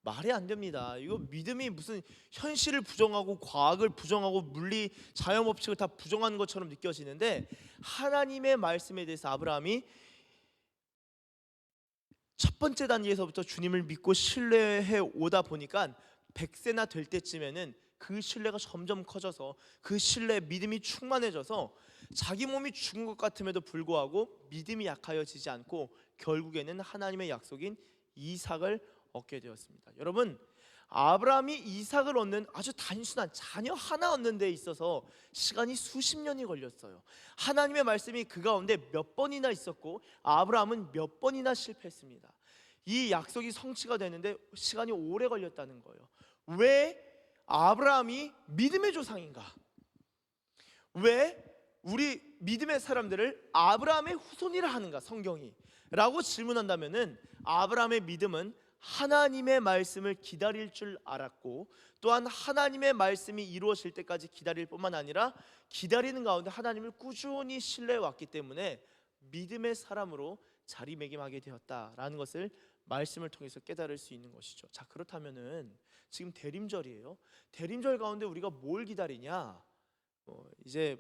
말이 안 됩니다. 이거 믿음이 무슨 현실을 부정하고 과학을 부정하고 물리 자연법칙을 다 부정하는 것처럼 느껴지는데, 하나님의 말씀에 대해서 아브라함이 첫 번째 단계에서부터 주님을 믿고 신뢰해 오다 보니까 100세나 될 때쯤에는 그 신뢰가 점점 커져서 그 신뢰, 믿음이 충만해져서 자기 몸이 죽은 것 같음에도 불구하고 믿음이 약하여지지 않고 결국에는 하나님의 약속인 이삭을 얻게 되었습니다. 여러분, 아브라함이 이삭을 얻는 아주 단순한 자녀 하나 얻는 데 있어서 시간이 수십 년이 걸렸어요. 하나님의 말씀이 그 가운데 몇 번이나 있었고 아브라함은 몇 번이나 실패했습니다. 이 약속이 성취가 되는데 시간이 오래 걸렸다는 거예요. 왜 아브라함이 믿음의 조상인가? 왜 우리 믿음의 사람들을 아브라함의 후손이라 하는가, 성경이? 라고 질문한다면은, 아브라함의 믿음은 하나님의 말씀을 기다릴 줄 알았고, 또한 하나님의 말씀이 이루어질 때까지 기다릴 뿐만 아니라 기다리는 가운데 하나님을 꾸준히 신뢰해 왔기 때문에 믿음의 사람으로 자리매김하게 되었다라는 것을 말씀을 통해서 깨달을 수 있는 것이죠. 자, 그렇다면은 지금 대림절이에요. 대림절 가운데 우리가 뭘 기다리냐? 이제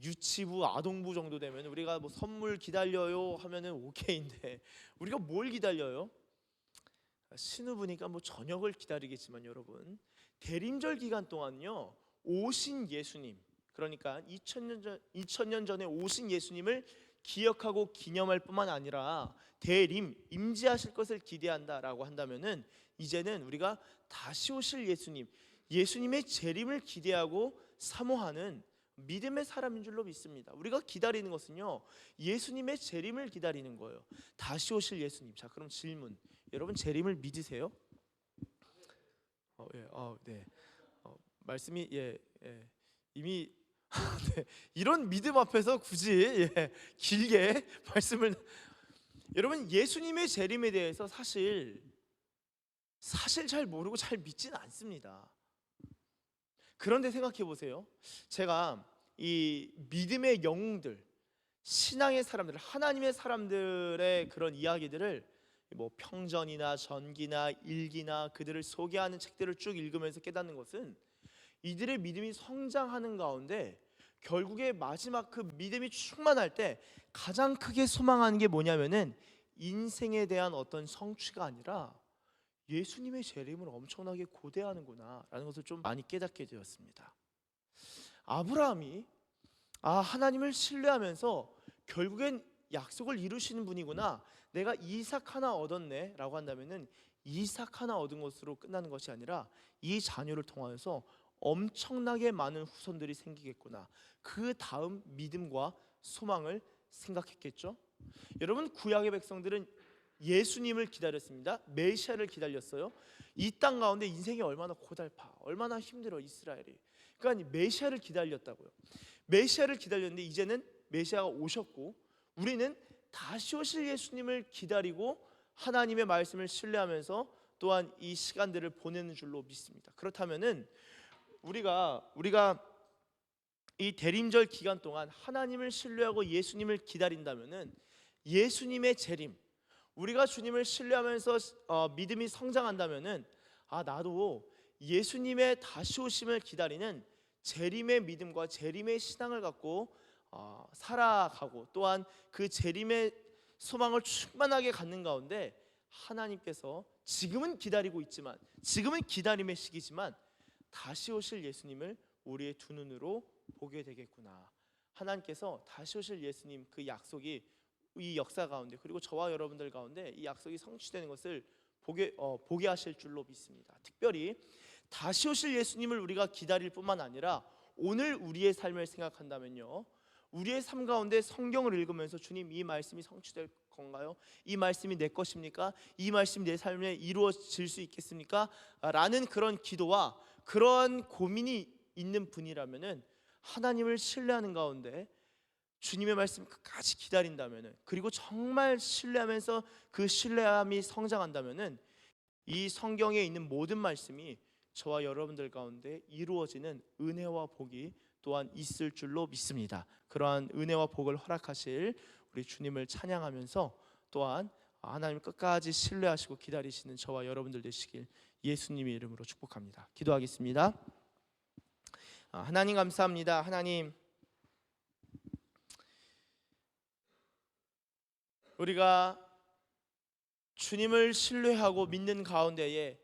유치부, 아동부 정도 되면 우리가 선물 기다려요 하면은 오케이인데, 우리가 뭘 기다려요? 신우부니까 저녁을 기다리겠지만, 여러분, 대림절 기간 동안요, 오신 예수님, 그러니까 2000년 전에 오신 예수님을 기억하고 기념할 뿐만 아니라 대림, 임재하실 것을 기대한다라고 한다면은, 이제는 우리가 다시 오실 예수님의 재림을 기대하고 사모하는 믿음의 사람인 줄로 믿습니다. 우리가 기다리는 것은요, 예수님의 재림을 기다리는 거예요. 다시 오실 예수님. 자, 그럼 질문, 여러분 재림을 믿으세요? 네. 말씀이 이미 네, 이런 믿음 앞에서 굳이 길게 말씀을 여러분 예수님의 재림에 대해서 사실 잘 모르고 잘 믿지는 않습니다. 그런데 생각해 보세요. 제가 이 믿음의 영웅들, 신앙의 사람들, 하나님의 사람들의 그런 이야기들을 뭐 평전이나 전기나 일기나 그들을 소개하는 책들을 쭉 읽으면서 깨닫는 것은 이들의 믿음이 성장하는 가운데 결국에 마지막 그 믿음이 충만할 때 가장 크게 소망하는 게 뭐냐면은 인생에 대한 어떤 성취가 아니라 예수님의 재림을 엄청나게 고대하는구나 라는 것을 좀 많이 깨닫게 되었습니다. 아브라함이 하나님을 신뢰하면서 결국엔 약속을 이루시는 분이구나, 내가 이삭 하나 얻었네 라고 한다면은 이삭 하나 얻은 것으로 끝나는 것이 아니라 이 자녀를 통하여서 엄청나게 많은 후손들이 생기겠구나, 그 다음 믿음과 소망을 생각했겠죠. 여러분 구약의 백성들은 예수님을 기다렸습니다. 메시아를 기다렸어요. 이 땅 가운데 인생이 얼마나 고달파, 얼마나 힘들어 이스라엘이. 그러니까 메시아를 기다렸다고요. 메시아를 기다렸는데 이제는 메시아가 오셨고 우리는 다시 오실 예수님을 기다리고 하나님의 말씀을 신뢰하면서 또한 이 시간들을 보내는 줄로 믿습니다. 그렇다면은 우리가 이 대림절 기간 동안 하나님을 신뢰하고 예수님을 기다린다면은 예수님의 재림, 우리가 주님을 신뢰하면서 믿음이 성장한다면은 나도 예수님의 다시 오심을 기다리는 재림의 믿음과 재림의 신앙을 갖고 살아가고 또한 그 재림의 소망을 충만하게 갖는 가운데 하나님께서 지금은 기다리고 있지만, 지금은 기다림의 시기지만 다시 오실 예수님을 우리의 두 눈으로 보게 되겠구나. 하나님께서 다시 오실 예수님 그 약속이 이 역사 가운데 그리고 저와 여러분들 가운데 이 약속이 성취되는 것을 보게 하실 줄로 믿습니다. 특별히 다시 오실 예수님을 우리가 기다릴 뿐만 아니라 오늘 우리의 삶을 생각한다면요, 우리의 삶 가운데 성경을 읽으면서 주님 이 말씀이 성취될 건가요? 이 말씀이 내 것입니까? 이 말씀이 내 삶에 이루어질 수 있겠습니까? 라는 그런 기도와 그런 고민이 있는 분이라면은 하나님을 신뢰하는 가운데 주님의 말씀 끝까지 기다린다면은, 그리고 정말 신뢰하면서 그 신뢰함이 성장한다면은 이 성경에 있는 모든 말씀이 저와 여러분들 가운데 이루어지는 은혜와 복이 또한 있을 줄로 믿습니다. 그러한 은혜와 복을 허락하실 우리 주님을 찬양하면서 또한 하나님 끝까지 신뢰하시고 기다리시는 저와 여러분들 되시길 예수님의 이름으로 축복합니다. 기도하겠습니다. 하나님 감사합니다. 하나님, 우리가 주님을 신뢰하고 믿는 가운데에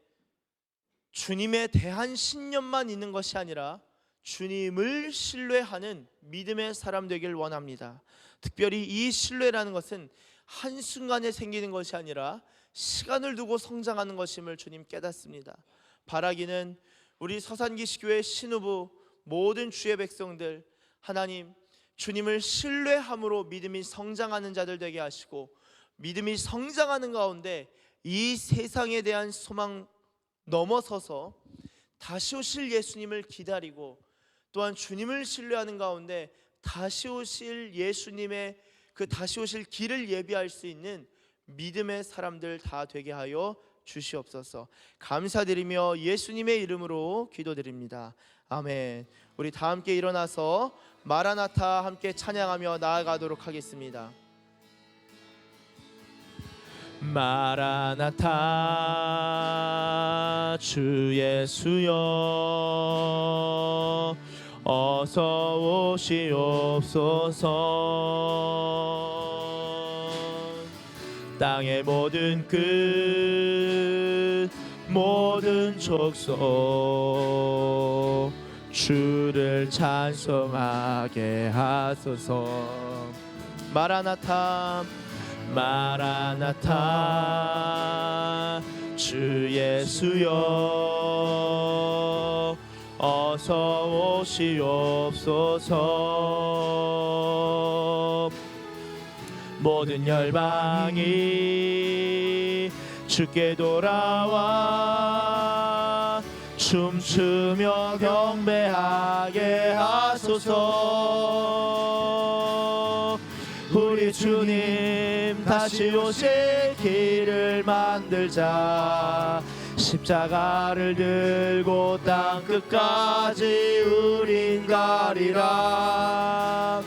주님에 대한 신념만 있는 것이 아니라 주님을 신뢰하는 믿음의 사람 되길 원합니다. 특별히 이 신뢰라는 것은 한순간에 생기는 것이 아니라 시간을 두고 성장하는 것임을 주님 깨닫습니다. 바라기는 우리 서산기시교회 신우부 모든 주의 백성들, 하나님 주님을 신뢰함으로 믿음이 성장하는 자들 되게 하시고, 믿음이 성장하는 가운데 이 세상에 대한 소망 넘어서서 다시 오실 예수님을 기다리고 또한 주님을 신뢰하는 가운데 다시 오실 예수님의 그 다시 오실 길을 예비할 수 있는 믿음의 사람들 다 되게 하여 주시옵소서. 감사드리며 예수님의 이름으로 기도드립니다. 아멘. 우리 다 함께 일어나서 마라나타 함께 찬양하며 나아가도록 하겠습니다. 마라나타 주 예수여 어서 오시옵소서. 땅의 모든 끝 모든 족속 주를 찬송하게 하소서. 마라나타 마라나타 주 예수여 어서 오시옵소서. 모든 열방이 주께 돌아와 춤추며 경배하게 하소서. 우리 주님 다시 오실 길을 만들자. 십자가를 들고 땅 끝까지 우린 가리라.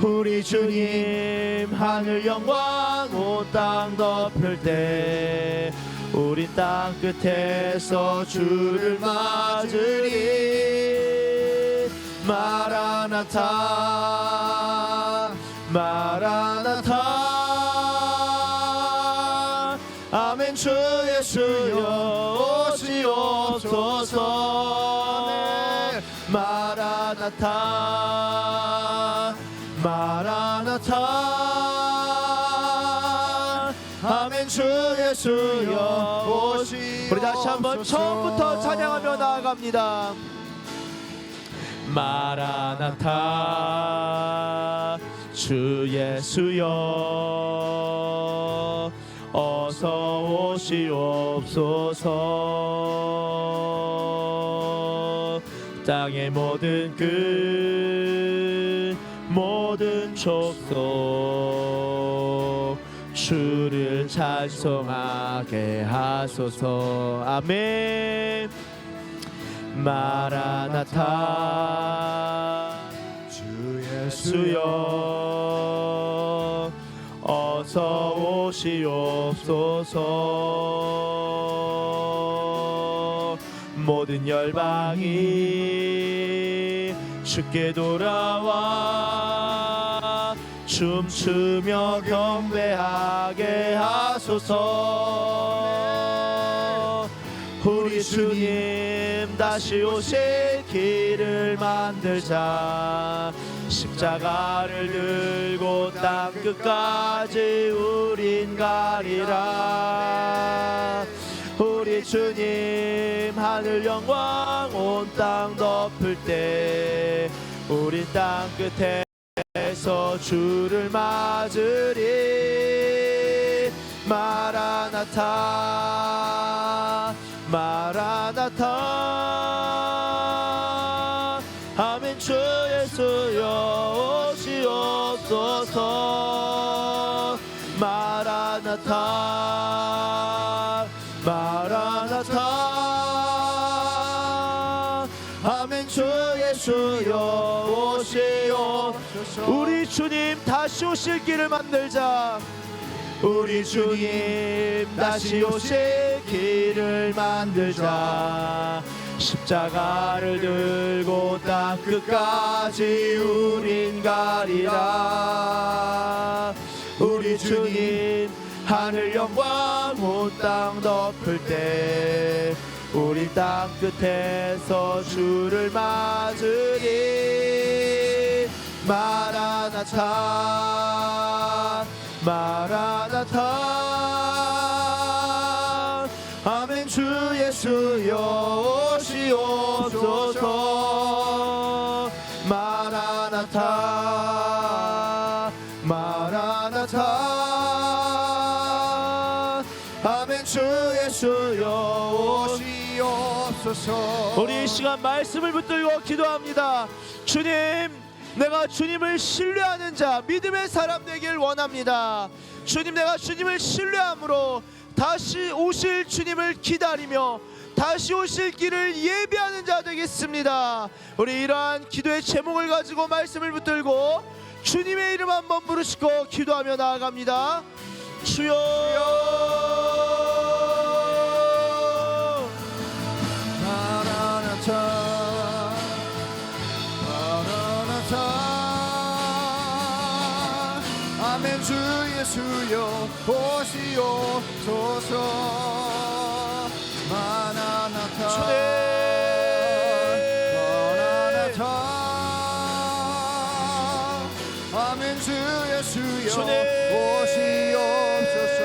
우리 주님 하늘 영광 온 땅 덮을 때 우리 땅 끝에서 주를 맞으리. 마라나타 마라나타. 아멘. 주 예수여 오시옵소서. 마라나타 마라나타. 아멘. 주 예수여 오시옵소서. 우리 다시 한번 처음부터 찬양하며 나아갑니다. 마라나타. 주 예수여 어서 오시옵소서. 땅의 모든 끝 모든 족속 주를 찬송하게 하소서. 아멘. 마라나타. 주 예수여 어서 오시옵소서. 모든 열방이 주께 돌아와 춤추며 경배하게 하소서. 우리 주님 다시 오실 길을 만들자. 십자가를 들고 땅 끝까지 우린 가리라. 우리 주님 하늘 영광 온 땅 덮을 때 우린 땅 끝에서 주를 맞으리. 마라나타 마라나타. 아멘. 주 예수여 오시옵소서. 마라나타 마라나타. 아멘. 주 예수여 오시옵소서. 우리 주님 다시 오실 길을 만들자. 우리 주님 다시 오실 길을 만들자. 십자가를 들고 땅 끝까지 우린 가리라. 우리 주님 하늘 영광 온 땅 덮을 때 우리 땅 끝에서 주를 맞으리. 마라나타 마라나타. 아멘. 주 예수여 오시옵소서. 마라나타 마라나타. 아멘. 주 예수여 오시옵소서. 우리 이 시간 말씀을 붙들고 기도합니다. 주님, 내가 주님을 신뢰하는 자, 믿음의 사람 되길 원합니다. 주님, 내가 주님을 신뢰함으로 다시 오실 주님을 기다리며 다시 오실 길을 예비하는 자 되겠습니다. 우리 이러한 기도의 제목을 가지고 말씀을 붙들고 주님의 이름 한번 부르시고 기도하며 나아갑니다. 주여, 마라나타 아멘. 주 예수여 오시옵소서. 마라나타 마라나타. 아멘. 주 예수여 오시옵소서.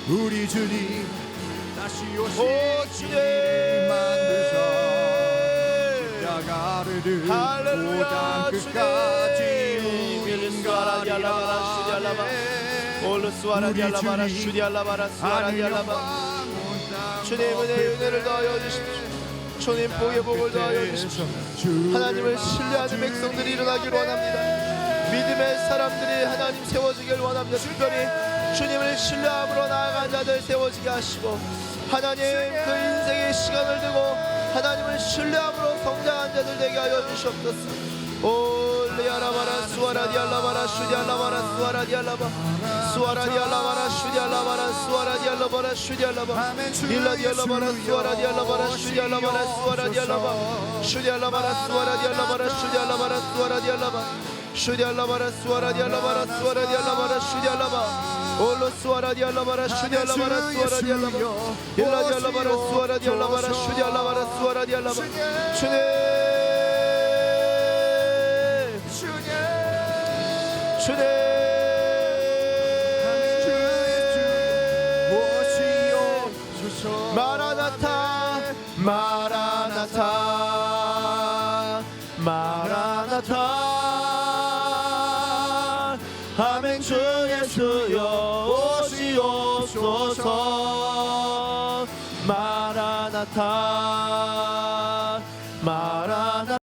우리 주님 다시 오실 길을 만드사. 십자가를 들고 땅 끝까지 우린 가리라. 우리 주님 하늘 영광 온 주님의 은혜를 더하여 주십시오. 주님 복의 복을 더하여 주십시오. 하나님을 신뢰하는 백성들이 일어나길 원합니다. 믿음의 사람들이 하나님 세워지길 원합니다. 특별히 주님을 신뢰함으로 나아간 자들 세워지게 하시고 하나님 그 인생의 시간을 두고 하나님을 신뢰함으로 성장한 자들 되게 하여 주시옵소서. 오 리알라바라 수아라디알라바라 슈디알라바라 수아라디알라바 수아라디알라바라 슈디알라바라 수아라디알라바라 슈디알라바 일라디알라바라 수아라디알라바라 슈디알라바라 수아라디알라바 슈디알라바라 수아라디알라바라 슈디알라바라 수아라디알라바 슈디알라바라 수아라디알라바라 수아라디알라바라 슈디알라바 올로 수아라디알라바라 슈디알라바라 수아라디알라바 일라디알라바라 수아라디알라바라 슈디알라바라 수아라디알라바 주님 마라나타 마라나타 마라나타 아멘. 주 예수여 오시옵소서. 마라나타 마라나타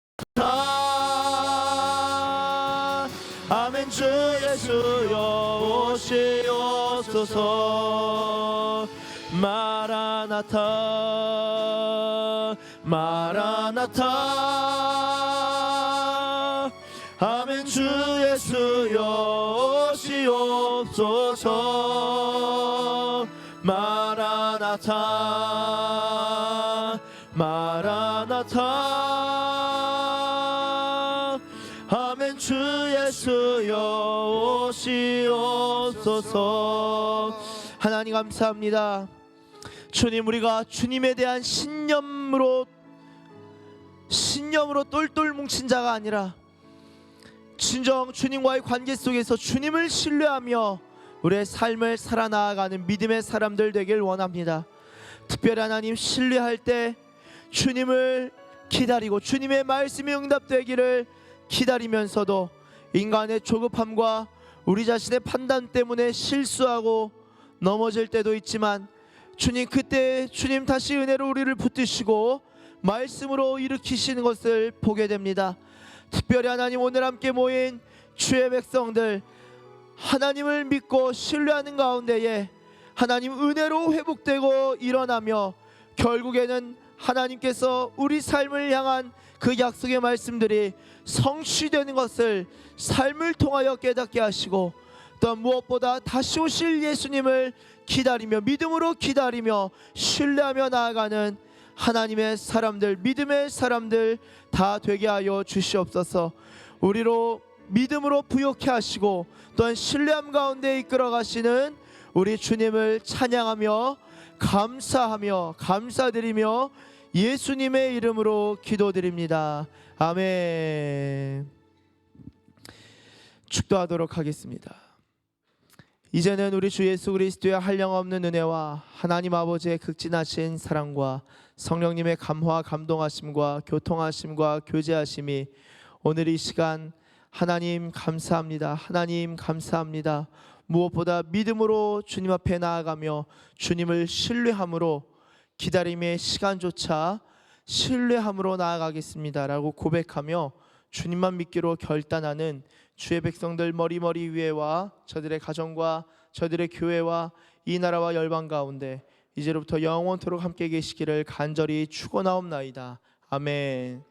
아멘. 주 예수여 오시옵소서. 마라나타 마라나타 아멘. 주 예수여 오시옵소서. 마라나타 마라나타 아멘. 주 예수여 오시옵소서. 하나님 감사합니다. 주님, 우리가 주님에 대한 신념으로 똘똘 뭉친 자가 아니라 진정 주님과의 관계 속에서 주님을 신뢰하며 우리의 삶을 살아나가는 믿음의 사람들 되길 원합니다. 특별히 하나님 신뢰할 때 주님을 기다리고 주님의 말씀이 응답되기를 기다리면서도 인간의 조급함과 우리 자신의 판단 때문에 실수하고 넘어질 때도 있지만 주님, 그때 주님 다시 은혜로 우리를 붙드시고 말씀으로 일으키시는 것을 보게 됩니다. 특별히 하나님, 오늘 함께 모인 주의 백성들 하나님을 믿고 신뢰하는 가운데에 하나님 은혜로 회복되고 일어나며 결국에는 하나님께서 우리 삶을 향한 그 약속의 말씀들이 성취되는 것을 삶을 통하여 깨닫게 하시고, 또한 무엇보다 다시 오실 예수님을 기다리며 믿음으로 기다리며 신뢰하며 나아가는 하나님의 사람들, 믿음의 사람들 다 되게 하여 주시옵소서. 우리로 믿음으로 부욕해 하시고 또한 신뢰함 가운데 이끌어 가시는 우리 주님을 찬양하며 감사하며 감사드리며 예수님의 이름으로 기도드립니다. 아멘. 축도하도록 하겠습니다. 이제는 우리 주 예수 그리스도의 한량없는 은혜와 하나님 아버지의 극진하신 사랑과 성령님의 감화 감동하심과 교통하심과 교제하심이 오늘 이 시간 하나님 감사합니다. 하나님 감사합니다. 무엇보다 믿음으로 주님 앞에 나아가며 주님을 신뢰함으로 기다림의 시간조차 신뢰함으로 나아가겠습니다 라고 고백하며 주님만 믿기로 결단하는 주의 백성들 머리머리 위에와 저들의 가정과 저들의 교회와 이 나라와 열방 가운데 이제로부터 영원토록 함께 계시기를 간절히 축원하옵나이다. 아멘.